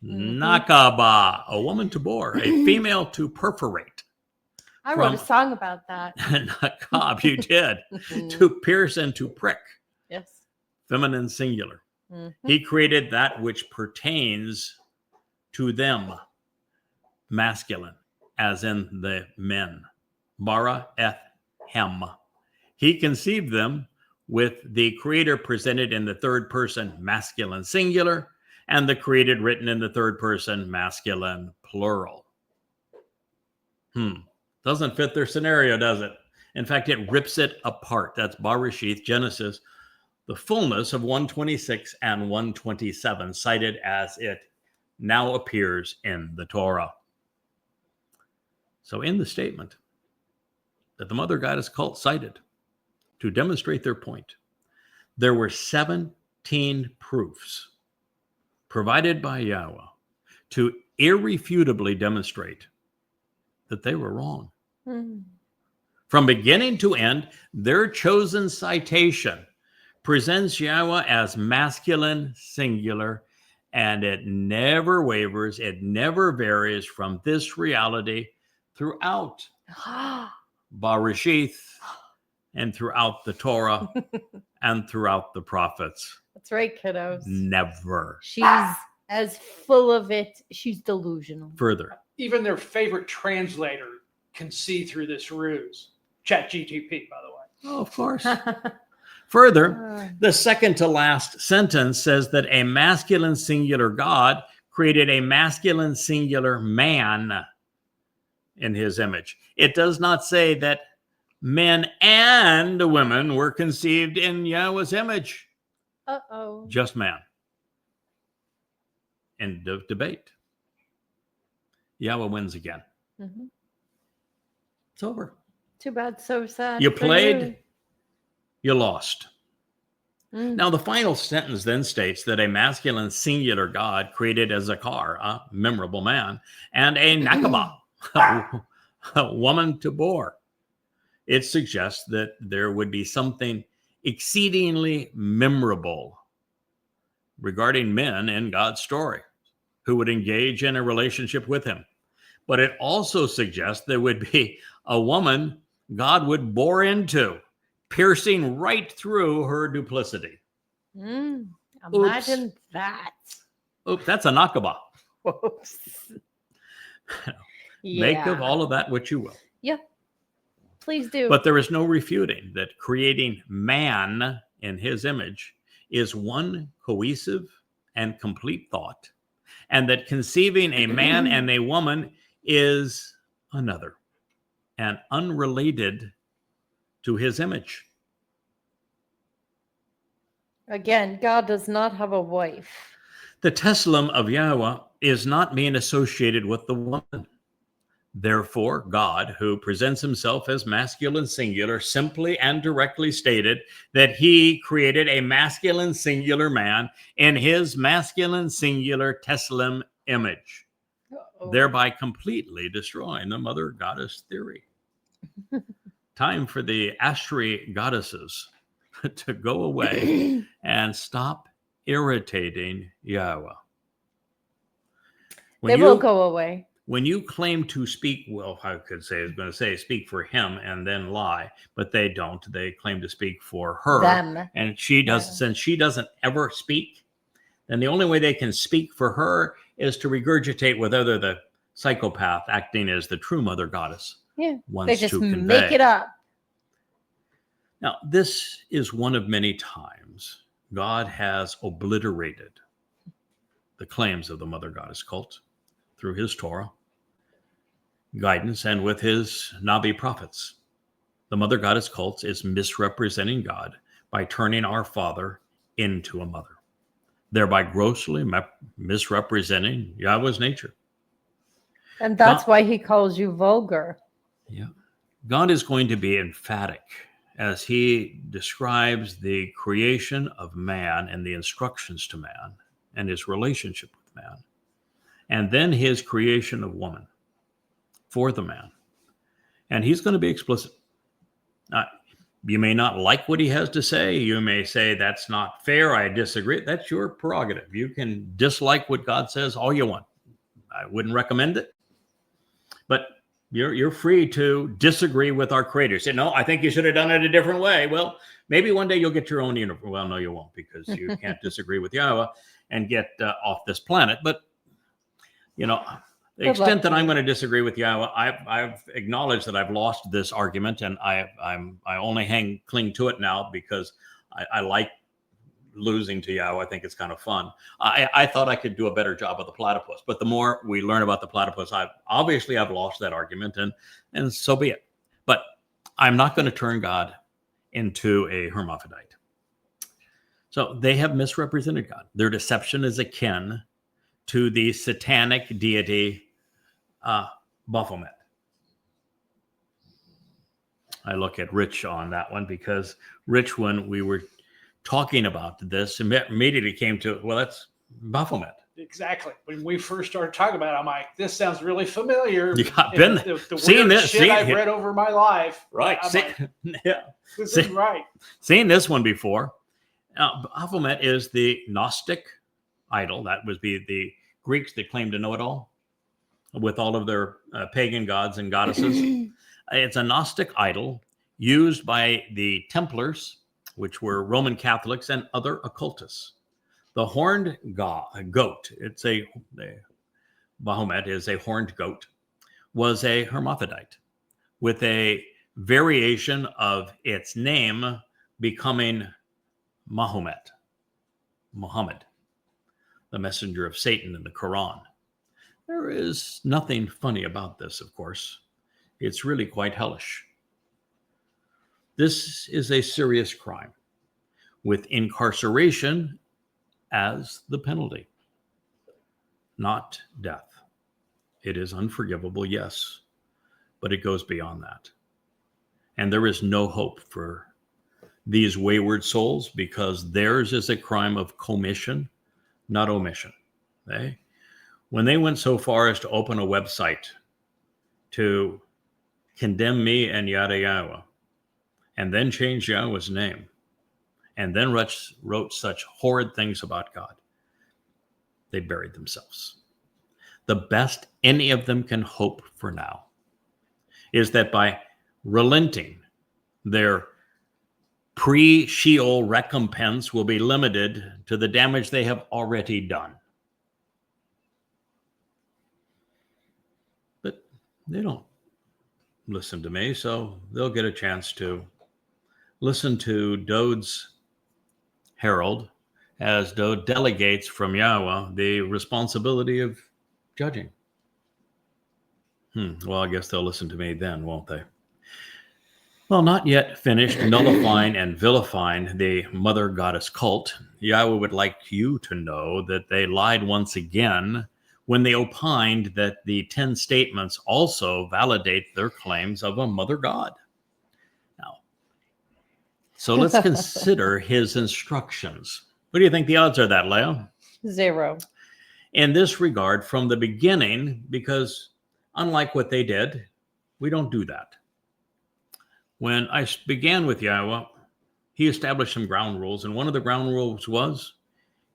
Nakaba, a woman to bore, a female to perforate. I wrote a song about that. Nakab, you did. To pierce and to prick. Yes. Feminine, singular. He created that which pertains to them, masculine, as in the men. Bara eth hem. He conceived them with the creator presented in the third person, masculine, singular, and the created written in the third person, masculine, plural. Doesn't fit their scenario, does it? In fact, it rips it apart. That's Bereshith, Genesis, the fullness of 126 and 127, cited as it now appears in the Torah. So in the statement that the Mother Goddess cult cited to demonstrate their point, there were 17 proofs provided by Yahweh to irrefutably demonstrate that they were wrong. From beginning to end, their chosen citation presents Yahweh as masculine, singular, and it never wavers, it never varies from this reality throughout Bereshith and throughout the Torah and throughout the prophets. That's right, kiddos. Never. She's as full of it. She's delusional. Further. Even their favorite translator can see through this ruse. ChatGTP, by the way. Oh, of course. Further, the second to last sentence says that a masculine singular God created a masculine singular man in his image. It does not say that men and women were conceived in Yahweh's image. Uh-oh. Just man. End of debate. Yahweh wins again. Mhm. It's over. Too bad, so sad. You for played, you lost. Mm. Now, the final sentence then states that a masculine singular God created a Zakar, a memorable man, and a Nakaba, a woman to bore. It suggests that there would be something exceedingly memorable regarding men in God's story who would engage in a relationship with him. But it also suggests there would be a woman God would bore into, piercing right through her duplicity. Mm. Imagine that. Oops, that's a Nakaba. Whoops. Make of Yeah. all of that what you will. Yeah. Please do. But there is no refuting that creating man in his image is one cohesive and complete thought, and that conceiving a man and a woman is another and unrelated to his image. Again, God does not have a wife. The Teslim of Yahweh is not being associated with the woman. Therefore, God, who presents himself as masculine singular, simply and directly stated that he created a masculine singular man in his masculine singular Teslim image, Uh-oh. thereby completely destroying the mother goddess theory. Time for the Ashri goddesses to go away and stop irritating Yahweh. They will go away. When you claim to speak, well, I could say, I was going to say speak for him and then lie, but they don't. They claim to speak for her. Them. And she does, since she doesn't ever speak, then the only way they can speak for her is to regurgitate whatever the psychopath acting as the true mother goddess wants They just to convey. make it up. Now, this is one of many times God has obliterated the claims of the mother goddess cult through his Torah guidance and with his Nabi prophets. The mother goddess cult is misrepresenting God by turning our father into a mother, thereby grossly misrepresenting Yahweh's nature. And that's why he calls you vulgar. Yeah. God is going to be emphatic as he describes the creation of man and the instructions to man and his relationship with man, and then his creation of woman for the man. And he's going to be explicit. You may not like what he has to say. You may say, that's not fair. I disagree. That's your prerogative. You can dislike what God says all you want. I wouldn't recommend it. But you're free to disagree with our creator. Say, no, I think you should have done it a different way. Well, maybe one day you'll get your own universe. Well, no, you won't, because you can't disagree with Yahweh and get off this planet. But, you know, the extent that I'm going to disagree with Yahweh, I've acknowledged that I've lost this argument, and I only cling to it now because I like losing to Yahweh. I think it's kind of fun. I thought I could do a better job of the platypus, but the more we learn about the platypus, I've lost that argument, and so be it. But I'm not going to turn God into a hermaphrodite. So they have misrepresented God. Their deception is akin to the satanic deity Baphomet. I look at Rich on that one because Rich, when we were talking about this, immediately came to, well, that's Baphomet. Exactly. When we first started talking about it, I'm like, this sounds really familiar. Yeah, I've been the seeing weird this, shit I've read over my life. Right. Yeah. This is right. Seen this one before. Baphomet is the Gnostic idol. That would be the Greeks that claim to know it all with all of their pagan gods and goddesses. It's a Gnostic idol used by the Templars, which were Roman Catholics, and other occultists. The horned goat, Baphomet is a horned goat, was a hermaphrodite with a variation of its name becoming Muhammad, the messenger of Satan in the Quran. There is nothing funny about this, of course. It's really quite hellish. This is a serious crime with incarceration as the penalty. not death. It is unforgivable, yes, but it goes beyond that. And there is no hope for these wayward souls because theirs is a crime of commission, not omission. Okay? When they went so far as to open a website to condemn me and YAHOWAH, and then change Yahweh's name, and then wrote such horrid things about God, they buried themselves. The best any of them can hope for now is that by relenting, their pre-Sheol recompense will be limited to the damage they have already done. But they don't listen to me, so they'll get a chance to listen to Dowd's herald as Dowd delegates from YAHOWAH the responsibility of judging. Well, I guess they'll listen to me then, won't they? Well, not yet finished nullifying and vilifying the mother goddess cult, YAHOWAH would like you to know that they lied once again when they opined that the 10 statements also validate their claims of a mother god. Now, so let's consider his instructions. What do you think the odds are that, Leah? 0. In this regard, from the beginning, because unlike what they did, we don't do that. When I began with YAHOWAH, he established some ground rules, and one of the ground rules was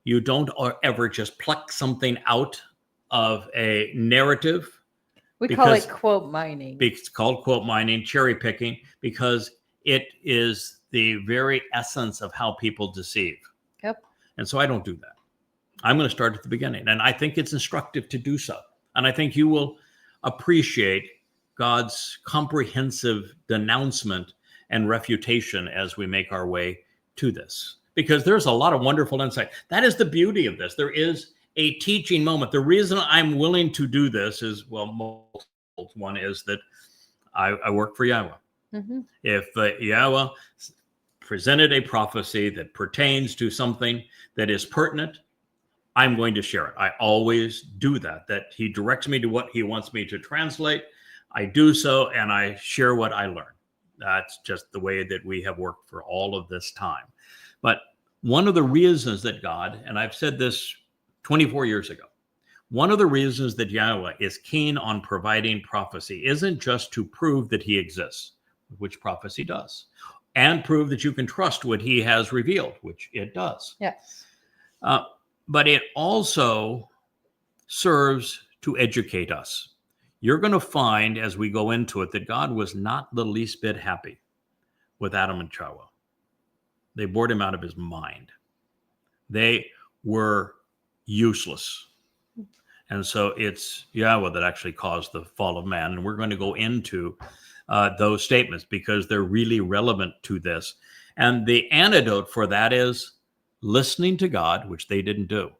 you don't ever just pluck something out of a narrative. We call it quote mining. It's called quote mining, cherry picking, because it is the very essence of how people deceive. Yep. And so I don't do that. I'm going to start at the beginning, and I think it's instructive to do so. And I think you will appreciate God's comprehensive denouncement and refutation as we make our way to this, because there's a lot of wonderful insight. That is the beauty of this. There is a teaching moment. The reason I'm willing to do this is, well, multiple. One is that I work for YAHOWAH. Mm-hmm. If YAHOWAH presented a prophecy that pertains to something that is pertinent, I'm going to share it. I always do that. That he directs me to what he wants me to translate. I do so, and I share what I learn. That's just the way that we have worked for all of this time. But one of the reasons that God, and I've said this 24 years ago, one of the reasons that YAHOWAH is keen on providing prophecy isn't just to prove that he exists, which prophecy does, and prove that you can trust what he has revealed, which it does. Yes. But it also serves to educate us. You're going to find as we go into it that God was not the least bit happy with Adam and Chawah. They bored him out of his mind. They were useless. And so it's YAHOWAH that actually caused the fall of man. And we're going to go into those statements because they're really relevant to this. And the antidote for that is listening to God, which they didn't do.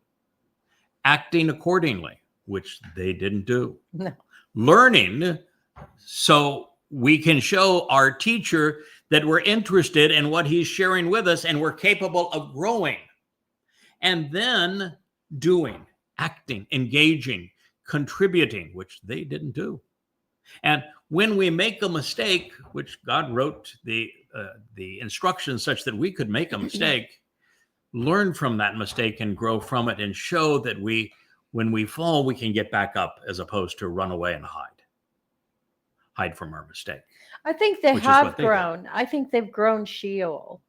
Acting accordingly, which they didn't do. No. Learning so we can show our teacher that we're interested in what he's sharing with us and we're capable of growing. And then doing, acting, engaging, contributing, which they didn't do. And when we make a mistake, which God wrote the instructions such that we could make a mistake, learn from that mistake and grow from it and show that when we fall, we can get back up as opposed to run away and hide from our mistake. I think they have grown. I think they've grown Sheol.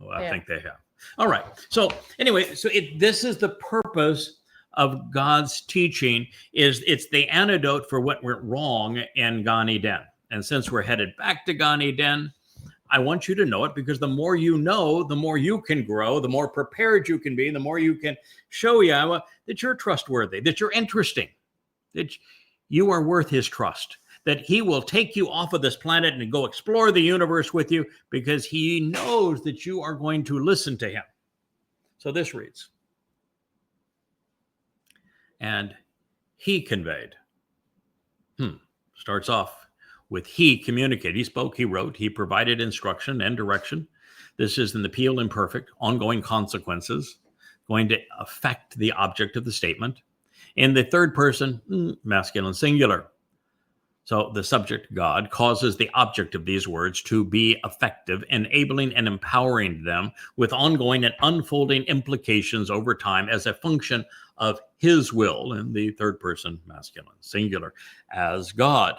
Well, I think they have. All right. So anyway, this is the purpose of God's teaching. It's the antidote for what went wrong in Gan Eden. And since we're headed back to Gan Eden, I want you to know it because the more you know, the more you can grow, the more prepared you can be, the more you can show YAHOWAH that you're trustworthy, that you're interesting, that you are worth his trust, that he will take you off of this planet and go explore the universe with you because he knows that you are going to listen to him. So this reads, and he conveyed. Starts off with he communicated. He spoke, he wrote, he provided instruction and direction. This is in the Peel Imperfect, ongoing consequences, going to affect the object of the statement. In the third person, masculine singular. So the subject, God, causes the object of these words to be effective, enabling and empowering them with ongoing and unfolding implications over time as a function of his will, in the third person, masculine singular, as God,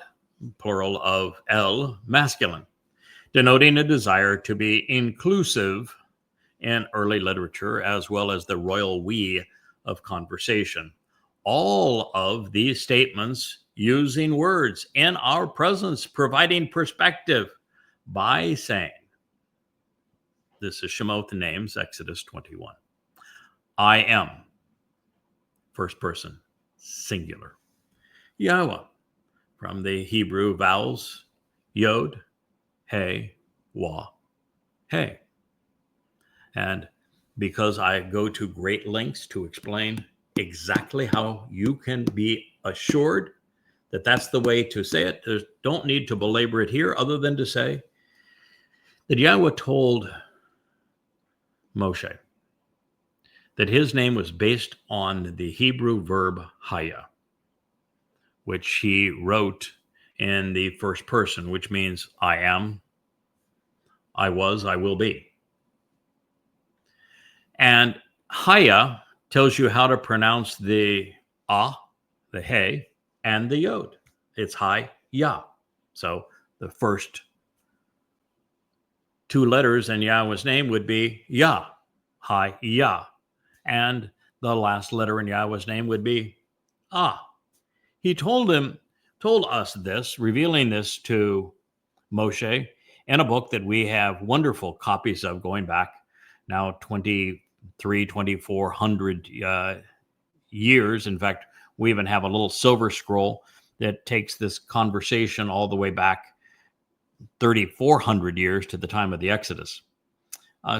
plural of El, masculine, denoting a desire to be inclusive in early literature, as well as the royal we of conversation. All of these statements using words in our presence, providing perspective by saying, this is Shemoth names, Exodus 21. I am, first person, singular. Yahweh, from the Hebrew vowels, Yod, He, Wah, He. And because I go to great lengths to explain exactly how you can be assured that that's the way to say it, don't need to belabor it here other than to say that Yahweh told Moshe that his name was based on the Hebrew verb haya, which he wrote in the first person, which means I am, I was, I will be. And haya tells you how to pronounce the ah, the he, and the yod. It's Hi Yah. So the first two letters in Yahweh's name would be Yah, Hi Yah. And the last letter in Yahweh's name would be Ah. He told us this, revealing this to Moshe in a book that we have wonderful copies of going back now 2,400 years. In fact, we even have a little silver scroll that takes this conversation all the way back 3,400 years to the time of the Exodus.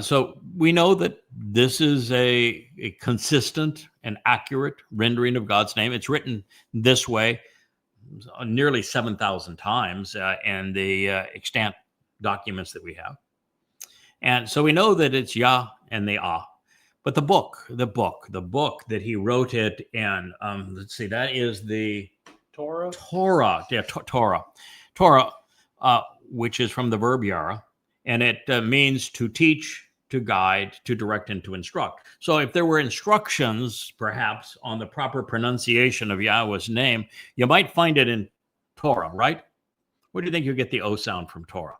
So we know that this is a consistent and accurate rendering of God's name. It's written this way nearly 7,000 times in the extant documents that we have. And so we know that it's Yah and the Ah. But the book that he wrote it in, let's see, that is the Towrah. Towrah. Yeah, Towrah, which is from the verb yara, and it means to teach, to guide, to direct, and to instruct. So if there were instructions, perhaps, on the proper pronunciation of Yahweh's name, you might find it in Towrah, right? Where do you think you get the O sound from Towrah?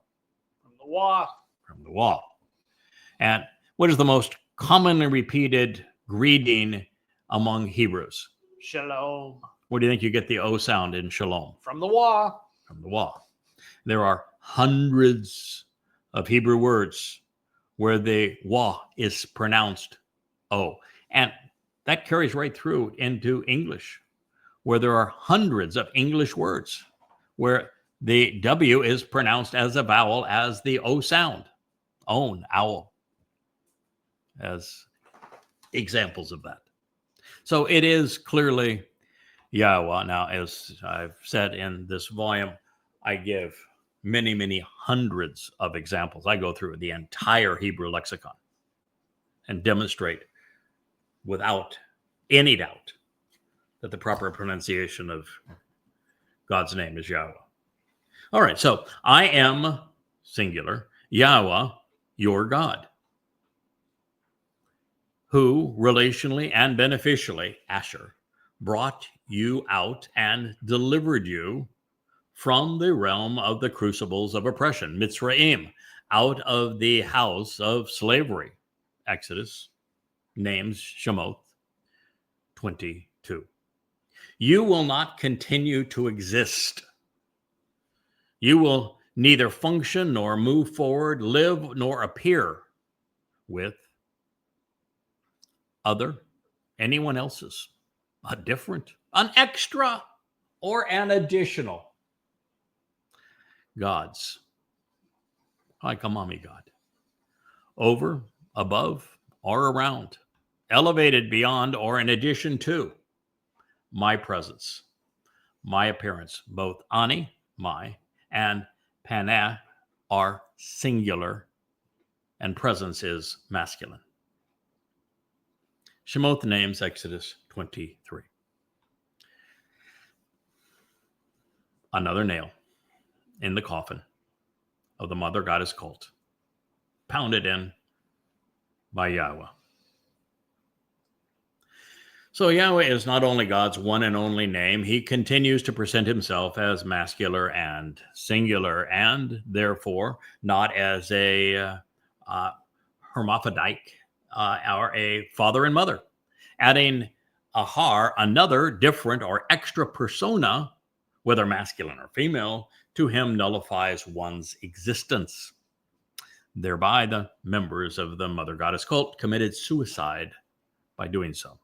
From the Wah. From the Wah. And what is the most commonly repeated greeting among Hebrews? Shalom. Where do you think you get the O sound in Shalom? From the Wah. From the Wah. There are hundreds of Hebrew words where the Wah is pronounced O. And that carries right through into English, where there are hundreds of English words where the W is pronounced as a vowel, as the O sound. Own, owl, as examples of that. So it is clearly Yahweh. Now, as I've said in this volume, I give many, many hundreds of examples. I go through the entire Hebrew lexicon and demonstrate without any doubt that the proper pronunciation of God's name is Yahweh. All right, so I am, singular, Yahweh, your God, who relationally and beneficially, Asher, brought you out and delivered you from the realm of the crucibles of oppression, Mitzrayim, out of the house of slavery, Exodus, names Shemoth 22. You will not continue to exist. You will neither function nor move forward, live nor appear with other, anyone else's, a different, an extra, or an additional gods, like a mommy god, over, above, or around, elevated beyond or in addition to my presence, my appearance. Both ani, my, and panah are singular, and presence is masculine. Shemoth names, Exodus 23. another nail in the coffin of the mother goddess cult, pounded in by Yahweh. So Yahweh is not only God's one and only name, he continues to present himself as masculine and singular, and therefore not as a hermaphroditic or a father and mother. Adding another different or extra persona, whether masculine or female, to him nullifies one's existence. Thereby, the members of the mother goddess cult committed suicide by doing so.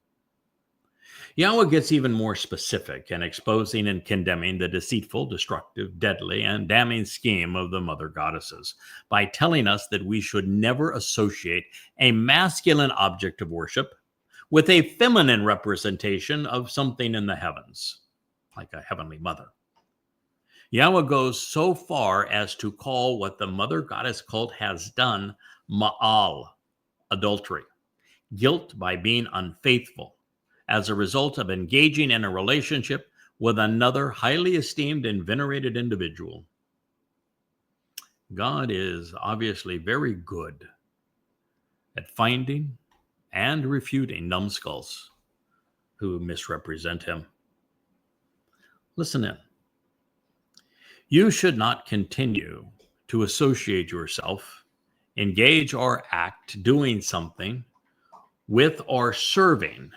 Yahweh gets even more specific in exposing and condemning the deceitful, destructive, deadly, and damning scheme of the mother goddesses by telling us that we should never associate a masculine object of worship with a feminine representation of something in the heavens, like a heavenly mother. Yahweh goes so far as to call what the mother goddess cult has done ma'al, adultery, guilt by being unfaithful, as a result of engaging in a relationship with another highly esteemed and venerated individual. God is obviously very good at finding and refuting numbskulls who misrepresent him. Listen in. You should not continue to associate yourself, engage or act doing something with or serving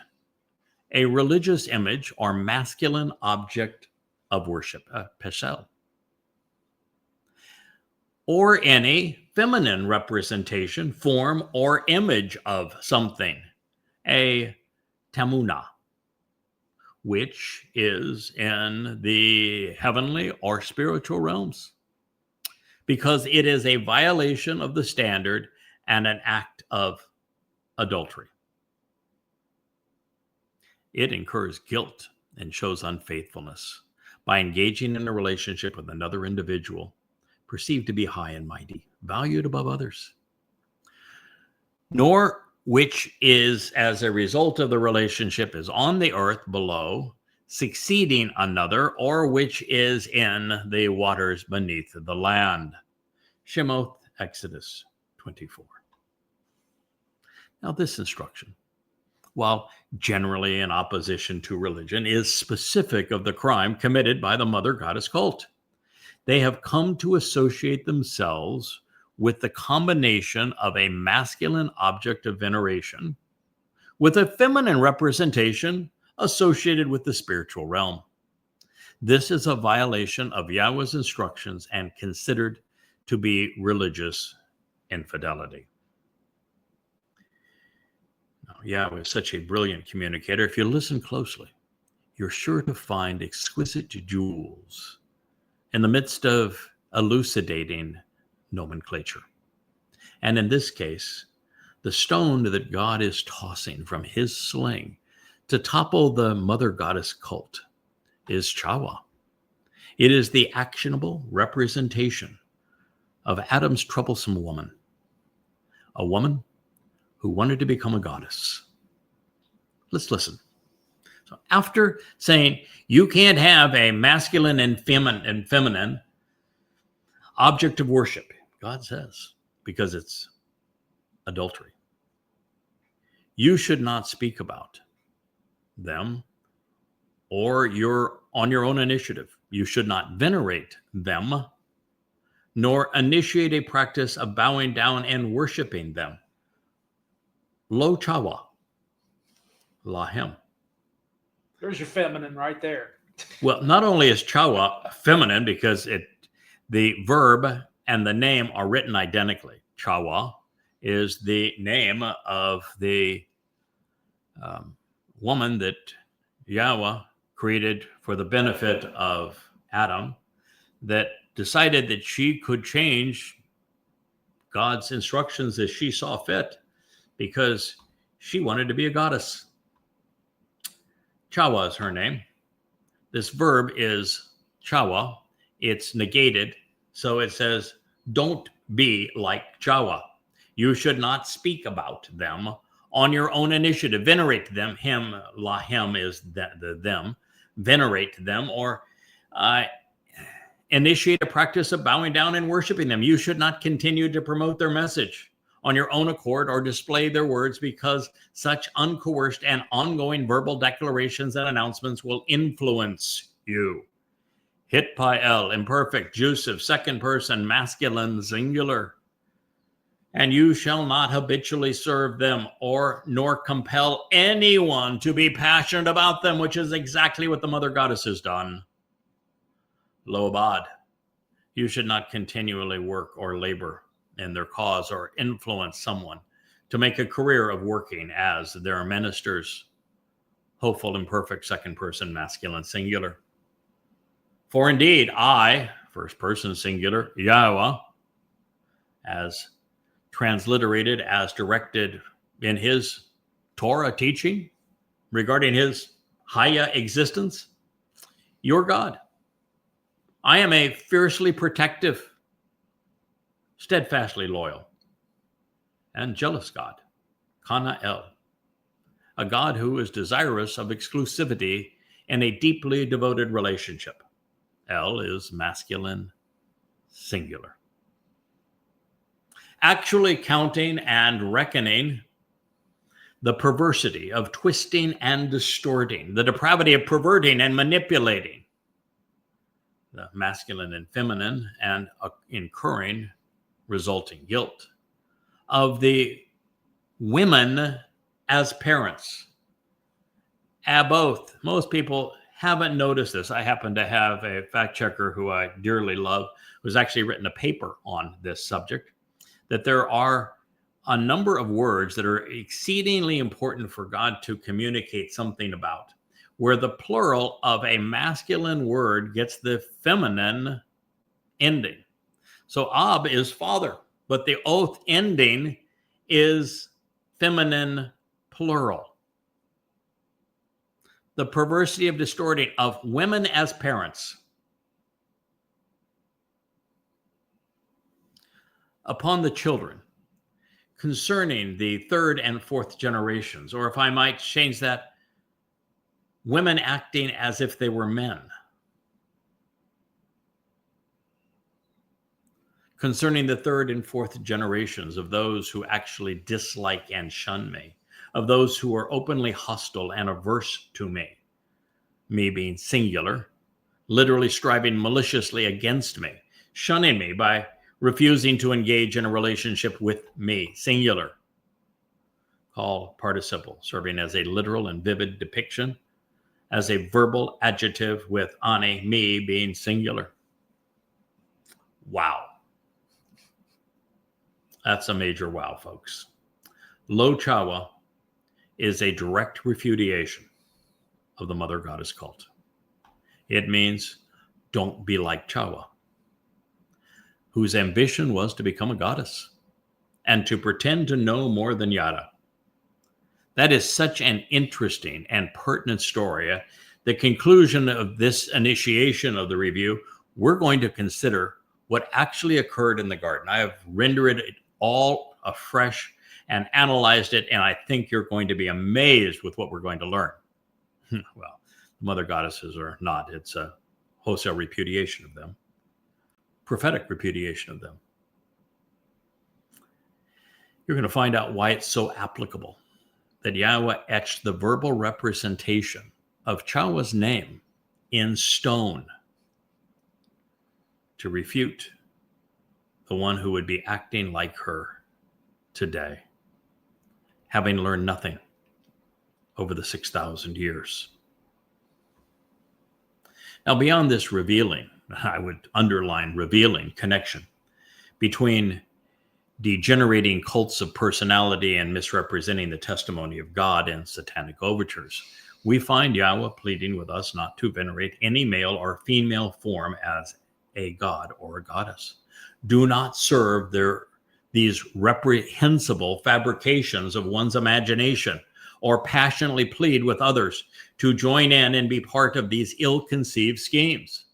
a religious image or masculine object of worship, a pesel, or any feminine representation, form, or image of something, a tamuna, which is in the heavenly or spiritual realms, because it is a violation of the standard and an act of adultery. It incurs guilt and shows unfaithfulness by engaging in a relationship with another individual perceived to be high and mighty, valued above others, nor which is, as a result of the relationship, is on the earth below, succeeding another, or which is in the waters beneath the land. Shemoth, Exodus 24. Now, this instruction, while generally in opposition to religion, is specific of the crime committed by the mother goddess cult. They have come to associate themselves with the combination of a masculine object of veneration with a feminine representation associated with the spiritual realm. This is a violation of Yahweh's instructions and considered to be religious infidelity. Yahweh is such a brilliant communicator. If you listen closely, you're sure to find exquisite jewels in the midst of elucidating nomenclature. And in this case, the stone that God is tossing from his sling to topple the mother goddess cult is Chawah. It is the actionable representation of Adam's troublesome woman, a woman who wanted to become a goddess. Let's listen. So after saying you can't have a masculine and feminine object of worship, God says, because it's adultery, you should not speak about them or on your own initiative. You should not venerate them, nor initiate a practice of bowing down and worshiping them. Lo Chawah, lahem. There's your feminine right there. Well, not only is Chawah feminine because the verb and the name are written identically. Chawah is the name of the woman that Yahweh created for the benefit of Adam, that decided that she could change God's instructions as she saw fit because she wanted to be a goddess. Chawah is her name. This verb is Chawah. It's negated. So it says, don't be like Chawah. You should not speak about them on your own initiative. Venerate them. Lahem is the them. Venerate them, or initiate a practice of bowing down and worshiping them. You should not continue to promote their message on your own accord or display their words, because such uncoerced and ongoing verbal declarations and announcements will influence you. Hit L, imperfect, jussive, second person, masculine, singular. And you shall not habitually serve them nor compel anyone to be passionate about them, which is exactly what the Mother Goddess has done. Lobad, you should not continually work or labor in their cause or influence someone to make a career of working as their ministers. Hopeful, imperfect, second person, masculine, singular. For indeed, I, first person singular, YAHOWAH, as transliterated as directed in his Torah teaching regarding his Haya existence, your God. I am a fiercely protective, steadfastly loyal, and jealous God, Kana El, a God who is desirous of exclusivity in a deeply devoted relationship. El is masculine, singular. Actually counting and reckoning the perversity of twisting and distorting, the depravity of perverting and manipulating the masculine and feminine, and incurring resulting guilt of the women as parents. Both. Most people haven't noticed this. I happen to have a fact checker who I dearly love, who's actually written a paper on this subject, that there are a number of words that are exceedingly important for God to communicate something about, where the plural of a masculine word gets the feminine ending. So Ab is father, but the oath ending is feminine plural. The perversity of distorting of women as parents. Upon the children, concerning the third and fourth generations, or if I might change that, women acting as if they were men. Concerning the third and fourth generations of those who actually dislike and shun me, of those who are openly hostile and averse to me being singular, literally striving maliciously against me, shunning me by refusing to engage in a relationship with me, singular. Call participle, serving as a literal and vivid depiction, as a verbal adjective with ane, me, being singular. Wow. That's a major wow, folks. Lo Chawah is a direct refutation of the Mother Goddess cult. It means don't be like Chawah, whose ambition was to become a goddess and to pretend to know more than Yada. That is such an interesting and pertinent story. At the conclusion of this initiation of the review, we're going to consider what actually occurred in the garden. I have rendered it all afresh and analyzed it, and I think you're going to be amazed with what we're going to learn. Well, mother goddesses are not. It's a wholesale repudiation of them, prophetic repudiation of them. You're going to find out why it's so applicable that YAHOWAH etched the verbal representation of Chawah's name in stone to refute the one who would be acting like her today, having learned nothing over the 6,000 years. Now, beyond this revealing, I would underline revealing connection between degenerating cults of personality and misrepresenting the testimony of God and satanic overtures, we find YAHOWAH pleading with us not to venerate any male or female form as a god or a goddess. Do not serve these reprehensible fabrications of one's imagination, or passionately plead with others to join in and be part of these ill-conceived schemes.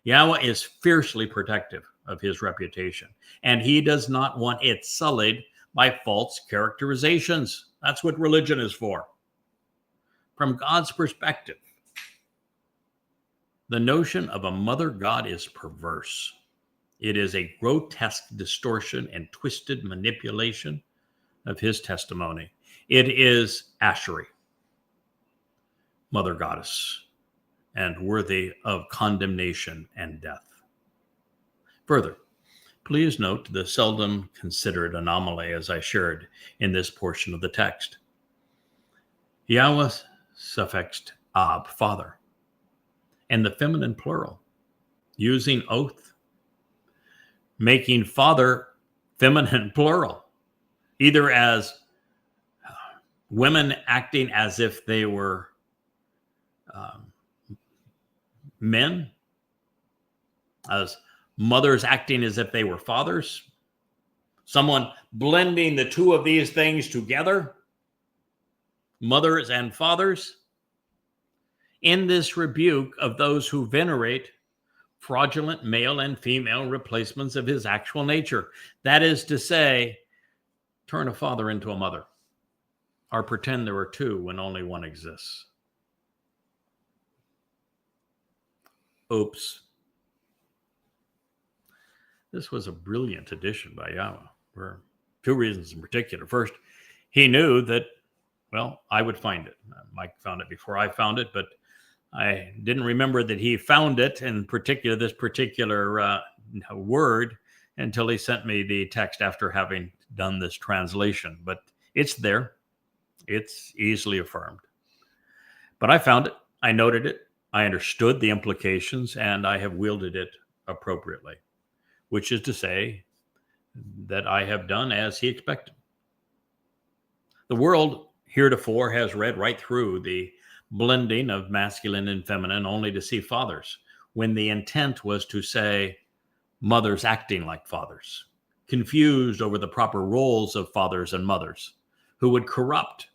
YAHOWAH is fiercely protective of his reputation, and he does not want it sullied by false characterizations. That's what religion is for. From God's perspective, The notion of a mother god is perverse. It is a grotesque distortion and twisted manipulation of his testimony. It is Ashery, mother goddess, and worthy of condemnation and death. Further, please note the seldom considered anomaly as I shared in this portion of the text. YAHOWAH suffixed ab, father, and the feminine plural, using oath, making father feminine plural, either as women acting as if they were men, as mothers acting as if they were fathers, someone blending the two of these things together, mothers and fathers, in this rebuke of those who venerate fraudulent male and female replacements of his actual nature. That is to say, turn a father into a mother, or pretend there are two when only one exists. Oops. This was a brilliant addition by YAHOWAH for two reasons in particular. First, he knew that, well, I would find it. Mike found it before I found it, but I didn't remember that he found it, in particular, this particular word, until he sent me the text after having done this translation. But it's there. It's easily affirmed. But I found it. I noted it. I understood the implications, and I have wielded it appropriately, which is to say that I have done as he expected. The world heretofore has read right through the blending of masculine and feminine only to see fathers, when the intent was to say mothers acting like fathers, confused over the proper roles of fathers and mothers, who would corrupt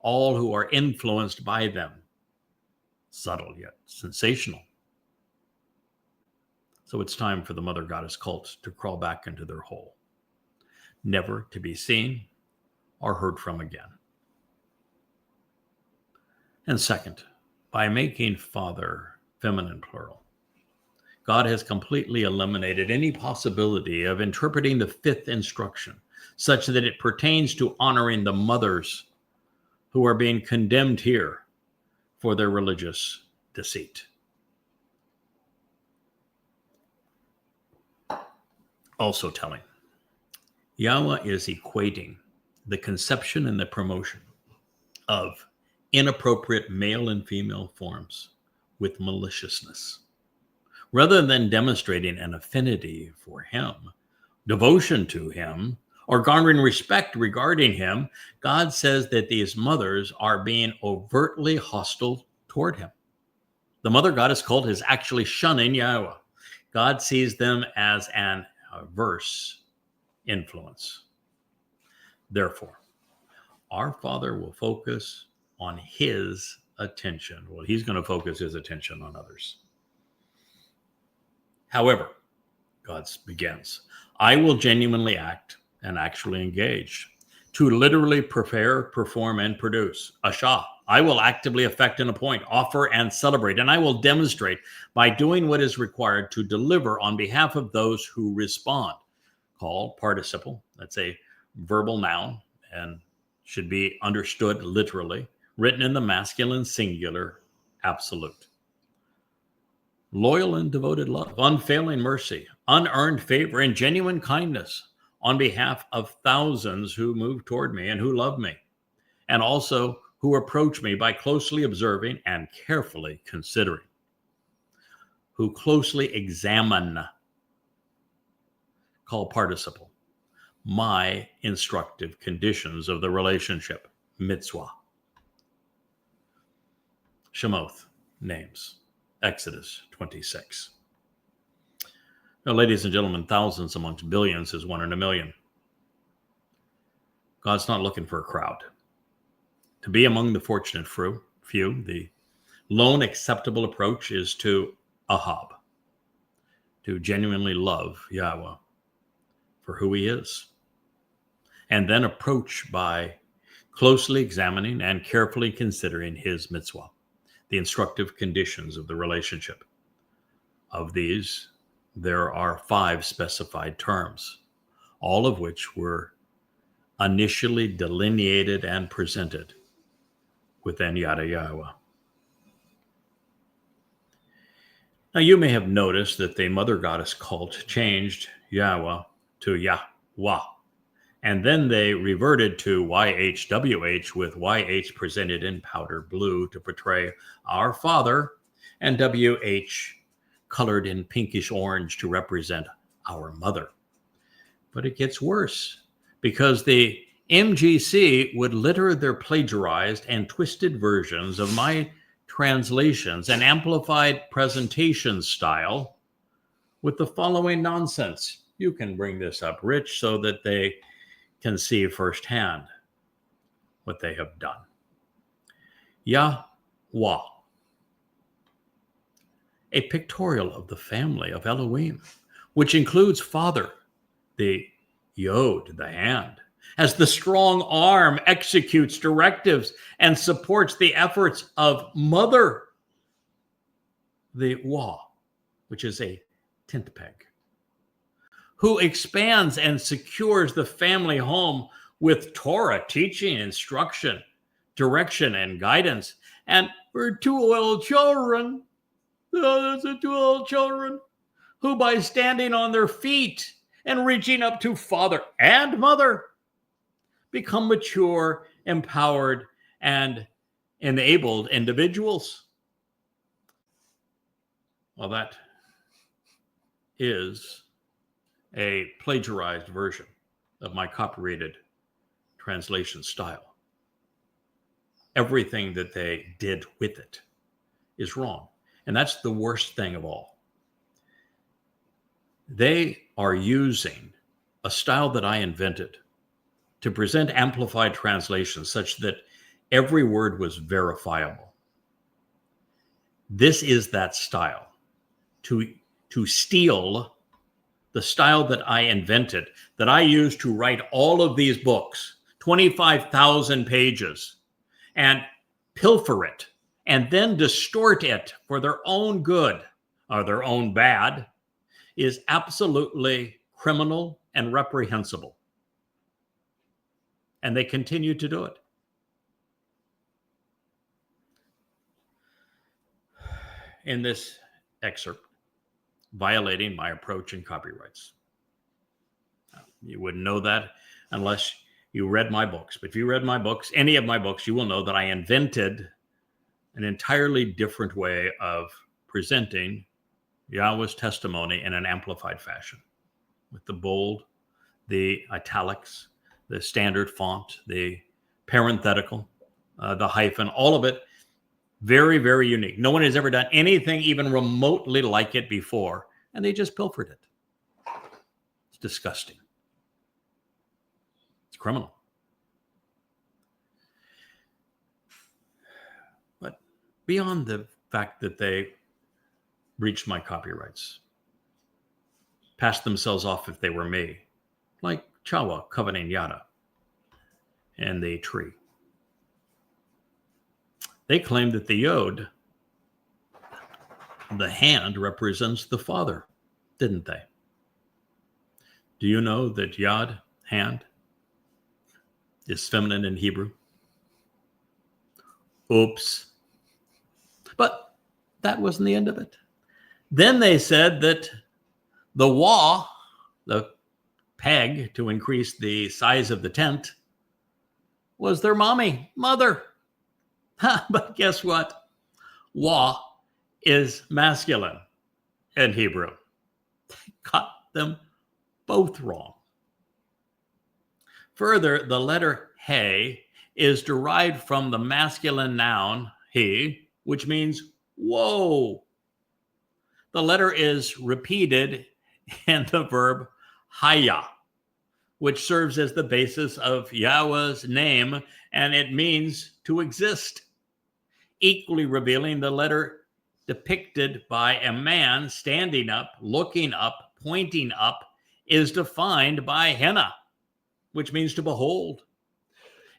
all who are influenced by them. Subtle yet sensational. So it's time for the mother goddess cult to crawl back into their hole, never to be seen or heard from again. And second, by making father feminine plural, God has completely eliminated any possibility of interpreting the fifth instruction such that it pertains to honoring the mothers who are being condemned here for their religious deceit. Also telling, YAHOWAH is equating the conception and the promotion of inappropriate male and female forms with maliciousness. Rather than demonstrating an affinity for him, devotion to him, or garnering respect regarding him, God says that these mothers are being overtly hostile toward him. The mother goddess cult is actually shunning YAHOWAH. God sees them as an averse influence. Therefore, our Father will focus on his attention. Well, he's going to focus his attention on others. However, God begins, I will genuinely act and actually engage to literally prepare, perform, and produce. Ashah, I will actively affect and appoint, offer and celebrate, and I will demonstrate by doing what is required to deliver on behalf of those who respond. Call, participle, that's a verbal noun and should be understood literally, written in the masculine singular absolute. Loyal and devoted love, unfailing mercy, unearned favor, and genuine kindness on behalf of thousands who move toward me and who love me, and also who approach me by closely observing and carefully considering, who closely examine, call participle, my instructive conditions of the relationship, mitzvah. Shemoth, names, Exodus 26. Now, ladies and gentlemen, thousands amongst billions is 1 in a million. God's not looking for a crowd. To be among the fortunate few, the lone acceptable approach is to ahab, to genuinely love YAHOWAH for who he is, and then approach by closely examining and carefully considering his mitzvah, the instructive conditions of the relationship, of these, there are 5 specified terms, all of which were initially delineated and presented within YAHOWAH. Now, you may have noticed that the mother goddess cult changed YAHOWAH to YAHWAH, and then they reverted to YHWH, with YH presented in powder blue to portray our Father, and WH colored in pinkish orange to represent our Mother. But it gets worse, because the MGC would litter their plagiarized and twisted versions of my translations and amplified presentation style with the following nonsense. You can bring this up, Rich, so that they can see firsthand what they have done. YAHWAH, a pictorial of the family of Elohim, which includes Father, the Yod, the hand, as the strong arm executes directives and supports the efforts of Mother, the Wah, which is a tent peg, who expands and secures the family home with Towrah, teaching, instruction, direction, and guidance. And for 2 little children, those are 2 little children, who by standing on their feet and reaching up to Father and Mother, become mature, empowered, and enabled individuals. Well, that is a plagiarized version of my copyrighted translation style. Everything that they did with it is wrong. And that's the worst thing of all. They are using a style that I invented to present amplified translations such that every word was verifiable. This is that style. To steal the style that I invented, that I used to write all of these books, 25,000 pages, and pilfer it, and then distort it for their own good or their own bad, is absolutely criminal and reprehensible. And they continue to do it. In this excerpt, violating my approach and copyrights. You wouldn't know that unless you read my books. But if you read my books, any of my books, you will know that I invented an entirely different way of presenting Yahweh's testimony in an amplified fashion, with the bold, the italics, the standard font, the parenthetical, the hyphen, all of it very, very unique. No one has ever done anything even remotely like it before, and they just pilfered it. It's disgusting. It's criminal. But beyond the fact that they breached my copyrights, passed themselves off if they were me, like Chawah coveting Yada and the tree. They claim that the Yod, the hand, represents the Father, didn't they? Do you know that Yod, hand, is feminine in Hebrew? Oops. But that wasn't the end of it. Then they said that the Wah, the peg to increase the size of the tent, was their mother. But guess what? Wah is masculine in Hebrew. They got them both wrong. Further, the letter He is derived from the masculine noun he, which means whoa. The letter is repeated in the verb haya, which serves as the basis of Yahweh's name, and it means to exist. Equally revealing, the letter depicted by a man standing up, looking up, pointing up, is defined by henna, which means to behold.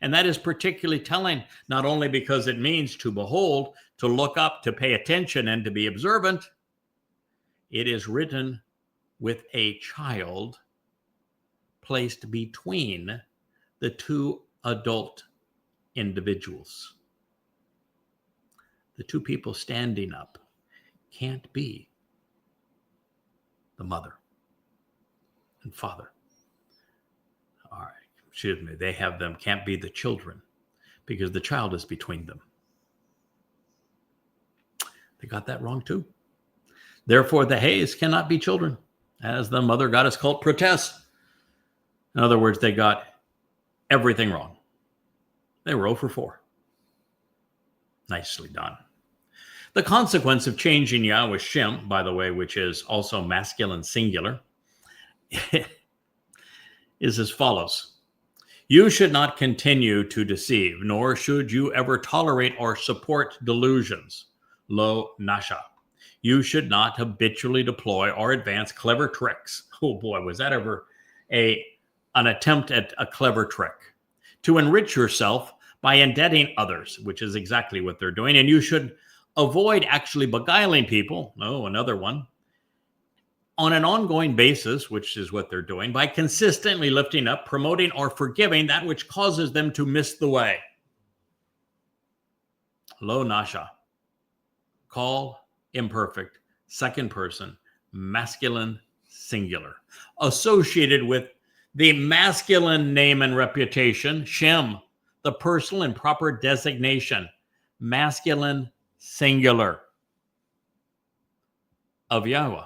And that is particularly telling, not only because it means to behold, to look up, to pay attention, and to be observant. it is written with a child placed between the two adult individuals. The two people standing up can't be the mother and father. All right, excuse me, can't be the children because the child is between them. They got that wrong too. Therefore, the Hays cannot be children, as the mother goddess cult protests. In other words, they got everything wrong. They were 0 for 4. Nicely done. The consequence of changing Yahweh Shem, by the way, which is also masculine singular, is as follows. You should not continue to deceive, nor should you ever tolerate or support delusions. Lo nasha. You should not habitually deploy or advance clever tricks. Oh boy, was that ever an attempt at a clever trick. To enrich yourself by indebting others, which is exactly what they're doing. And you should avoid actually beguiling people. No, another one. On an ongoing basis, which is what they're doing, by consistently lifting up, promoting, or forgiving that which causes them to miss the way. Lo nasha. Call imperfect, second person, masculine singular. Associated with the masculine name and reputation, Shem, the personal and proper designation, masculine singular of Yahweh,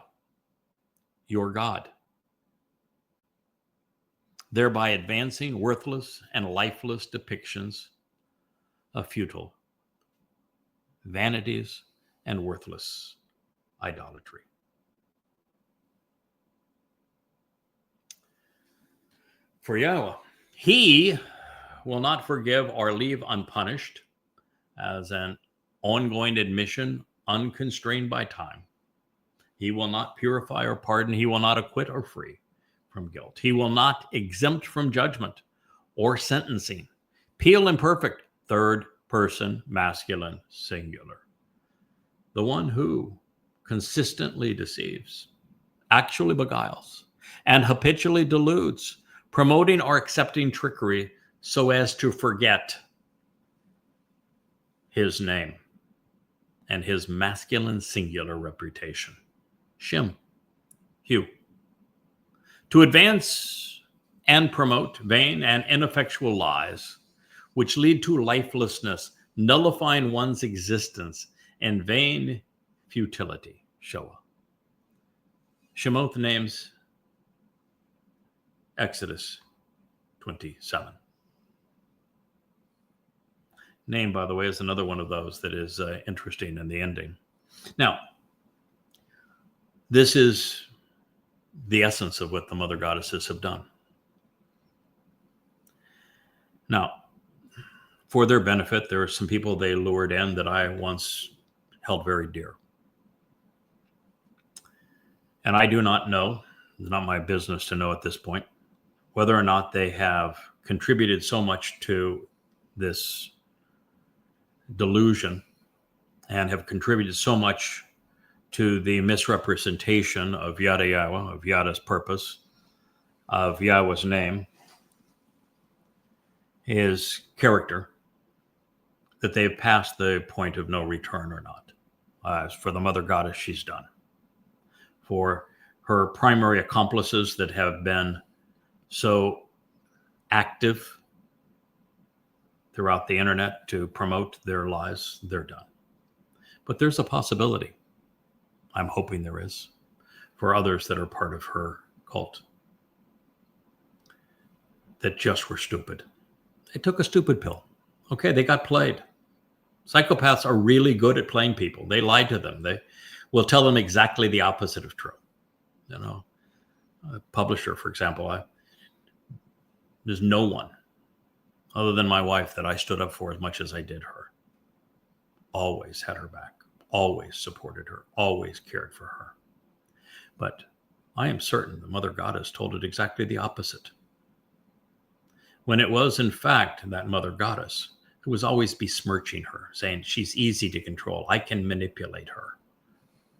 your God, thereby advancing worthless and lifeless depictions of futile vanities and worthless idolatry. For Yahweh, he will not forgive or leave unpunished as an ongoing admission unconstrained by time. He will not purify or pardon. He will not acquit or free from guilt. He will not exempt from judgment or sentencing. Peel imperfect, third person, masculine, singular. The one who consistently deceives, actually beguiles, and habitually deludes, promoting or accepting trickery so as to forget his name and his masculine singular reputation. Shem, Hugh. To advance and promote vain and ineffectual lies, which lead to lifelessness, nullifying one's existence, and vain futility. Chawah. Shemoth names Exodus 27. Name, by the way, is another one of those that is interesting in the ending. Now, this is the essence of what the mother goddesses have done. Now, for their benefit, there are some people they lured in that I once held very dear. And I do not know, it's not my business to know at this point, whether or not they have contributed so much to this delusion and have contributed so much to the misrepresentation of Yada Yahweh, of Yada's purpose, of Yahweh's name, his character, that they've passed the point of no return or not. As for the mother goddess, she's done. For her primary accomplices that have been so active throughout the internet to promote their lies, they're done. But there's a possibility, I'm hoping there is, for others that are part of her cult that just were stupid. They took a stupid pill. Okay, they got played. Psychopaths are really good at playing people. They lie to them. They will tell them exactly the opposite of true. You know, a publisher, for example, there's no one other than my wife that I stood up for as much as I did her. Always had her back, always supported her, always cared for her. But I am certain the mother goddess told it exactly the opposite. When it was, in fact, that mother goddess who was always besmirching her, saying she's easy to control. I can manipulate her.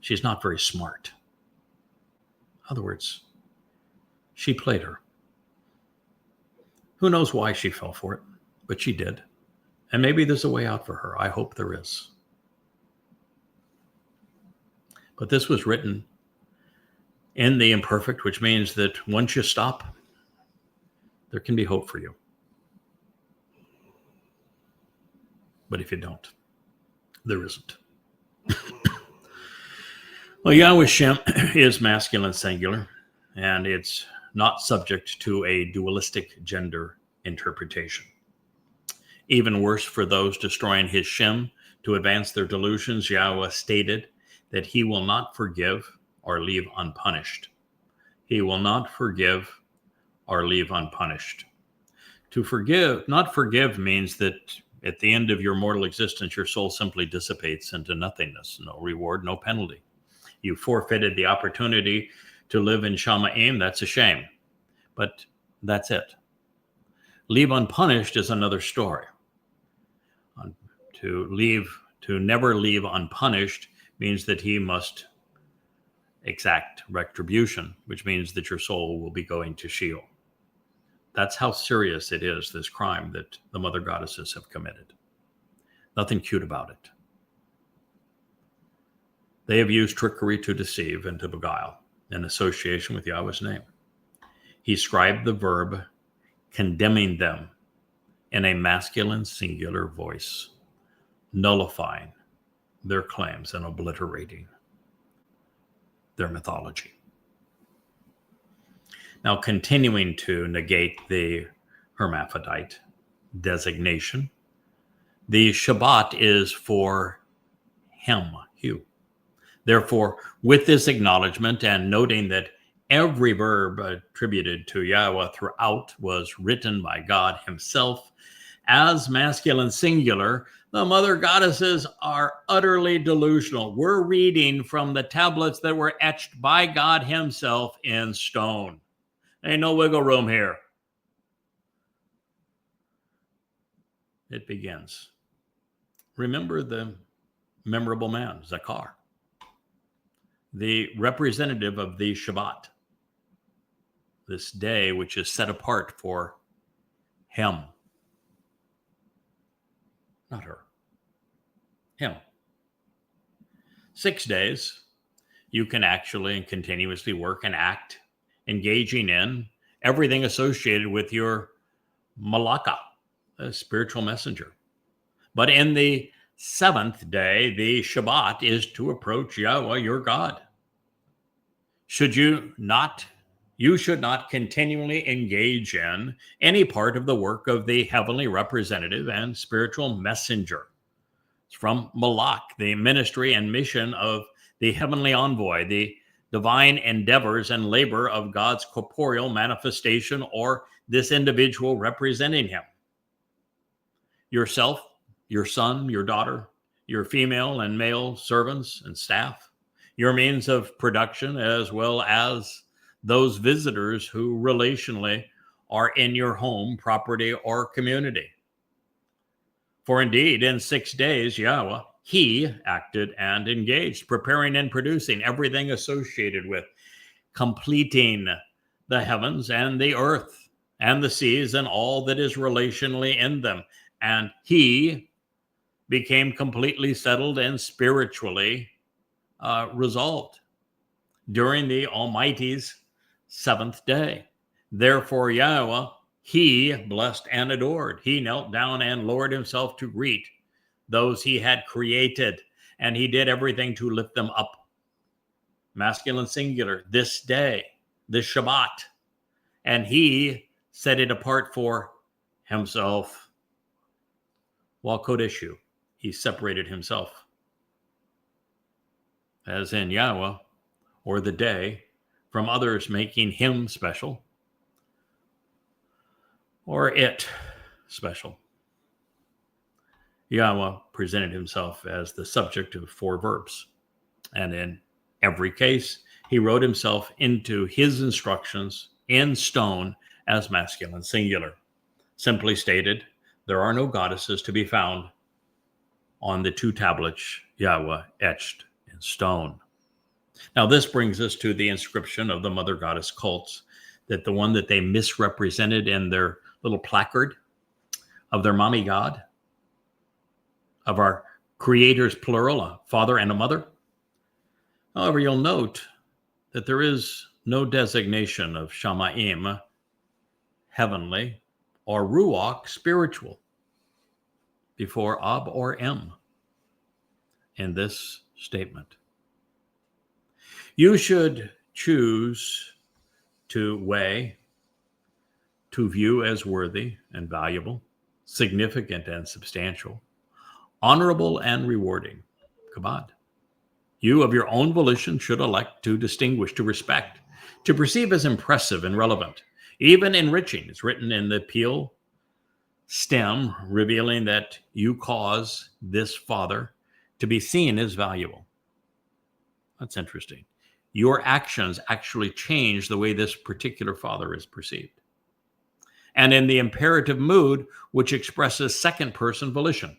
She's not very smart. other words, she played her. Who knows why she fell for it, but she did. And maybe there's a way out for her. I hope there is. But this was written in the imperfect, which means that once you stop, there can be hope for you. But if you don't, there isn't. Well, Yahweh Shem is masculine singular, and it's not subject to a dualistic gender interpretation. Even worse for those destroying his Shem to advance their delusions, Yahweh stated that he will not forgive or leave unpunished. He will not forgive or leave unpunished. To forgive, not forgive, means that at the end of your mortal existence, your soul simply dissipates into nothingness. No reward, no penalty. You forfeited the opportunity to live in Shamaim. That's a shame. But that's it. Leave unpunished is another story. To never leave unpunished means that he must exact retribution, which means that your soul will be going to Sheol. That's how serious it is, this crime that the mother goddesses have committed. Nothing cute about it. They have used trickery to deceive and to beguile in association with Yahweh's name. He scribed the verb, condemning them in a masculine singular voice, nullifying their claims and obliterating their mythology. Now, continuing to negate the hermaphrodite designation, the Shabbat is for him, you. Therefore, with this acknowledgement and noting that every verb attributed to Yahweh throughout was written by God himself as masculine singular, the mother goddesses are utterly delusional. We're reading from the tablets that were etched by God himself in stone. Ain't no wiggle room here. It begins. Remember the memorable man, Zakar, the representative of the Shabbat, this day which is set apart for him. Not her. Him. 6 days, you can actually and continuously work and act, engaging in everything associated with your malaka, a spiritual messenger. But in the 7th day, the Shabbat is to approach Yahweh, your God. You should not continually engage in any part of the work of the heavenly representative and spiritual messenger. It's from Malak, the ministry and mission of the heavenly envoy, the divine endeavors and labor of God's corporeal manifestation, or this individual representing him. Yourself, your son, your daughter, your female and male servants and staff, your means of production, as well as those visitors who relationally are in your home, property, or community. For indeed, in 6 days, Yahweh, he acted and engaged, preparing and producing everything associated with completing the heavens and the earth and the seas and all that is relationally in them. And he became completely settled and spiritually resolved during the Almighty's 7th day. Therefore, Yahweh, he blessed and adored. He knelt down and lowered himself to greet those he had created, and he did everything to lift them up. Masculine singular, this day, this Shabbat. And he set it apart for himself. While Kodeshu, he separated himself. As in Yahweh, or the day, from others, making him special, or it special. Yahweh presented himself as the subject of 4 verbs. And in every case, he wrote himself into his instructions in stone as masculine singular. Simply stated, there are no goddesses to be found on the 2 tablets Yahweh etched in stone. Now, this brings us to the inscription of the mother goddess cults, that the one that they misrepresented in their little placard of their mommy god, of our creators, plural, a father and a mother. However, you'll note that there is no designation of Shamaim, heavenly, or Ruach, spiritual, before Ab or M in this statement. You should choose to weigh, to view as worthy and valuable, significant and substantial, honorable and rewarding. Kabod. You of your own volition should elect to distinguish, to respect, to perceive as impressive and relevant, even enriching. It's written in the Peel stem, revealing that you cause this father to be seen as valuable. That's interesting. Your actions actually change the way this particular father is perceived. And in the imperative mood, which expresses second person volition.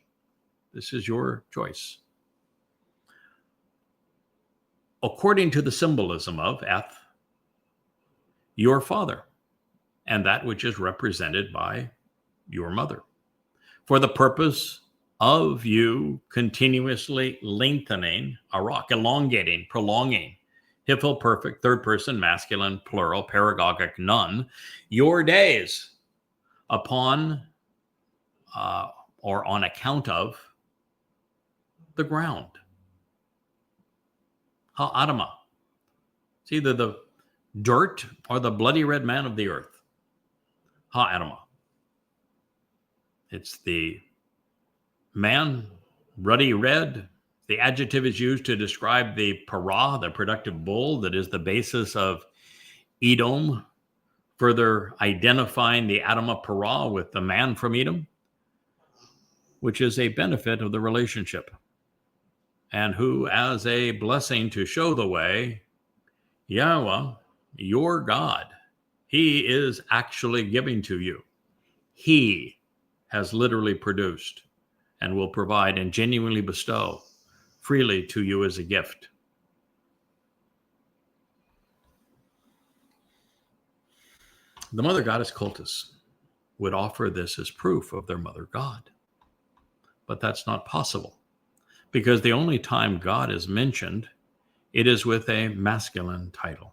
This is your choice. According to the symbolism of Eth, your father, and that which is represented by your mother, for the purpose of you continuously lengthening a rock, elongating, prolonging, Hiphil perfect, third person, masculine, plural, paragogic, none, your days upon or on account of the ground. Ha'adamah. It's either the dirt or the bloody red man of the earth. Ha'adamah. It's the man, ruddy red. The adjective is used to describe the parah, the productive bull, that is the basis of Edom, further identifying the Adamah parah with the man from Edom, which is a benefit of the relationship, and who, as a blessing to show the way, YAHOWAH, your God, he is actually giving to you. He has literally produced and will provide and genuinely bestow freely to you as a gift. The mother goddess cultists would offer this as proof of their mother god. But that's not possible, because the only time God is mentioned, it is with a masculine title.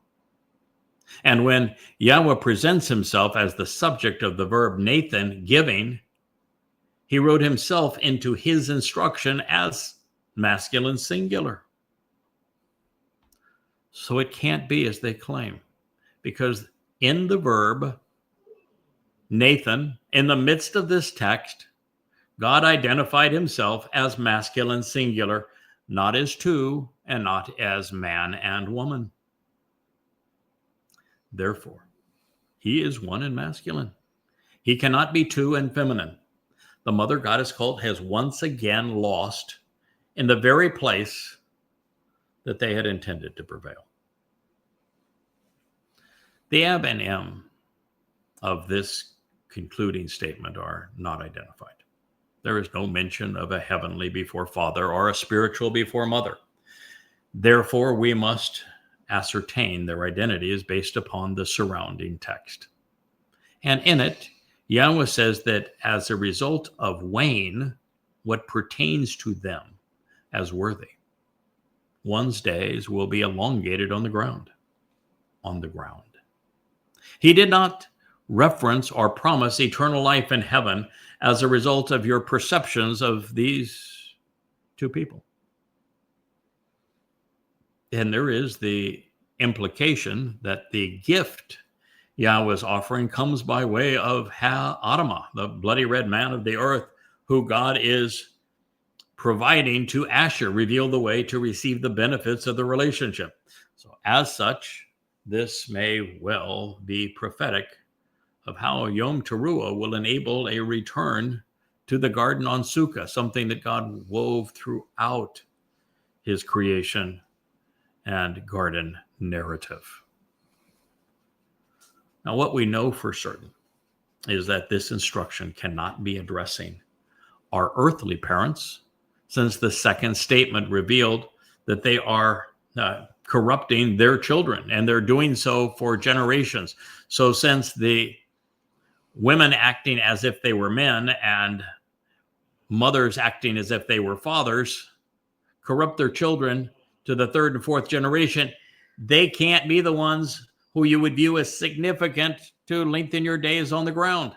And when YAHOWAH presents himself as the subject of the verb Nathan, giving, he wrote himself into his instruction as masculine singular. So it can't be as they claim, because in the verb Nathan, in the midst of this text, God identified himself as masculine singular, not as two and not as man and woman. Therefore, he is one and masculine. He cannot be two and feminine. The mother goddess cult has once again lost in the very place that they had intended to prevail. The Ab and M of this concluding statement are not identified. There is no mention of a heavenly before father or a spiritual before mother. Therefore, we must ascertain their identity is based upon the surrounding text. And in it, YAHOWAH says that as a result of weighing what pertains to them as worthy, one's days will be elongated on the ground. On the ground. He did not reference or promise eternal life in heaven as a result of your perceptions of these two people. And there is the implication that the gift YAHOWAH is offering comes by way of Ha'adamah, the bloody red man of the earth, who God is providing to Asher, reveal the way to receive the benefits of the relationship. So as such, this may well be prophetic of how Yom Teruah will enable a return to the garden on Sukkah, something that God wove throughout his creation and garden narrative. Now, what we know for certain is that this instruction cannot be addressing our earthly parents, since the second statement revealed that they are corrupting their children, and they're doing so for generations. So since the women acting as if they were men and mothers acting as if they were fathers corrupt their children to the third and fourth generation, they can't be the ones who you would view as significant to lengthen your days on the ground.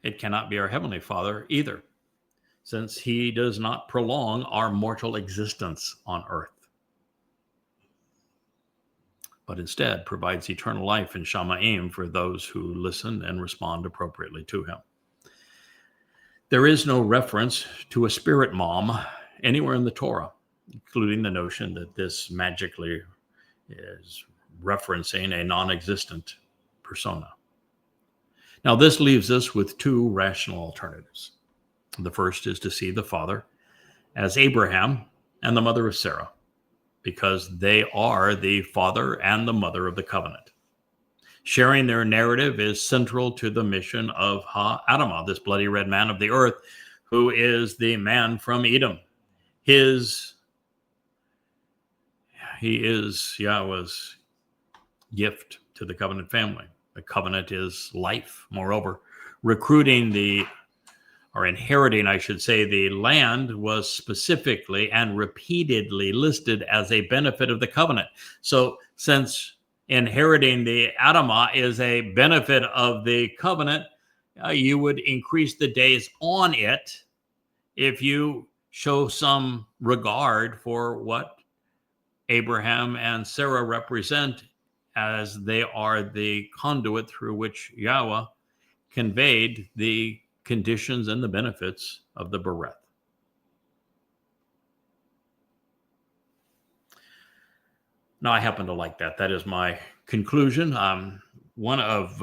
It cannot be our Heavenly Father either, since he does not prolong our mortal existence on earth, but instead provides eternal life in Shamayim for those who listen and respond appropriately to him. There is no reference to a spirit mom anywhere in the Torah, including the notion that this magically is referencing a non-existent persona. Now, this leaves us with two rational alternatives. The first is to see the father as Abraham and the mother of Sarah, because they are the father and the mother of the covenant. Sharing their narrative is central to the mission of YAHOWAH, this bloody red man of the earth, who is the man from Edom. He is Yahweh's gift to the covenant family. The covenant is life. Moreover, inheriting, I should say, the land was specifically and repeatedly listed as a benefit of the covenant. So since inheriting the Adamah is a benefit of the covenant, you would increase the days on it if you show some regard for what Abraham and Sarah represent, as they are the conduit through which Yahweh conveyed the conditions and the benefits of the Bereth. Now, I happen to like that. That is my conclusion. One of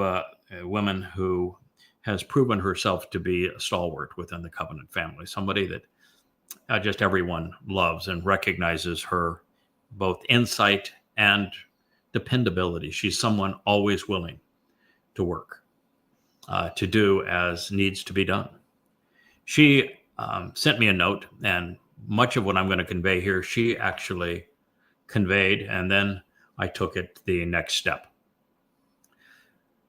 women who has proven herself to be a stalwart within the covenant family, somebody that just everyone loves and recognizes her both insight and dependability. She's someone always willing to work, to do as needs to be done. She sent me a note, and much of what I'm going to convey here, she actually conveyed, and then I took it the next step.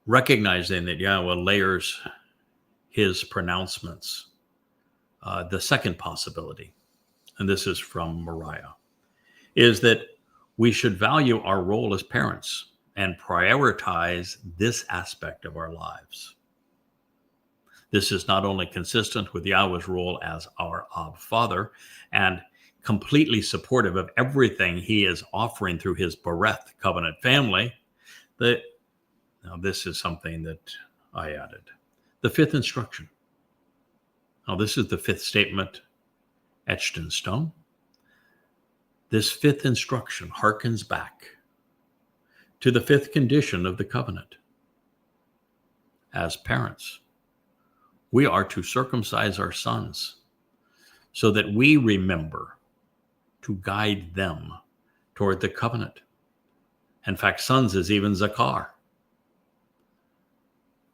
Recognizing that Yahweh layers his pronouncements, the second possibility, and this is from Moriah, is that we should value our role as parents and prioritize this aspect of our lives. This is not only consistent with Yahweh's role as our Ab Father and completely supportive of everything he is offering through his Bereth covenant family, that now this is something that I added. The fifth instruction. Now, this is the fifth statement etched in stone. This fifth instruction harkens back to the fifth condition of the covenant. As parents, we are to circumcise our sons so that we remember to guide them toward the covenant. In fact, sons is even zakar,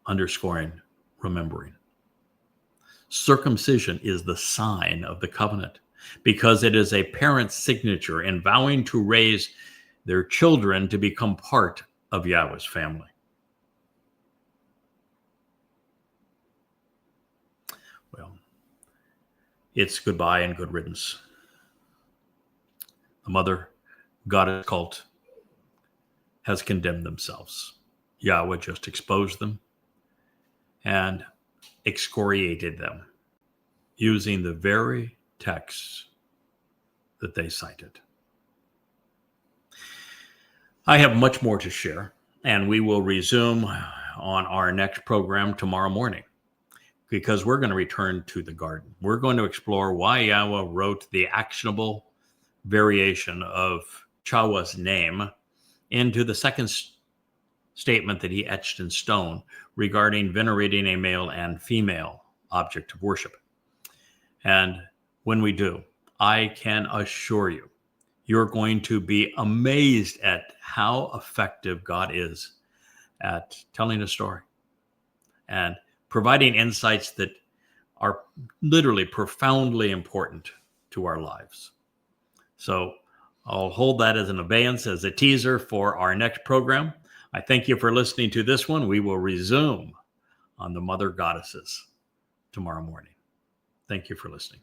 underscoring remembering. Circumcision is the sign of the covenant because it is a parent's signature in vowing to raise their children to become part of Yahweh's family. Well, it's goodbye and good riddance. The mother goddess cult has condemned themselves. Yahweh just exposed them and excoriated them using the very texts that they cited. I have much more to share, and we will resume on our next program tomorrow morning, because we're going to return to the garden. We're going to explore why Yahweh wrote the actionable variation of Chawah's name into the second statement that he etched in stone regarding venerating a male and female object of worship. And when we do, I can assure you, you're going to be amazed at how effective God is at telling a story and providing insights that are literally profoundly important to our lives. So I'll hold that as an abeyance, as a teaser for our next program. I thank you for listening to this one. We will resume on the mother goddesses tomorrow morning. Thank you for listening.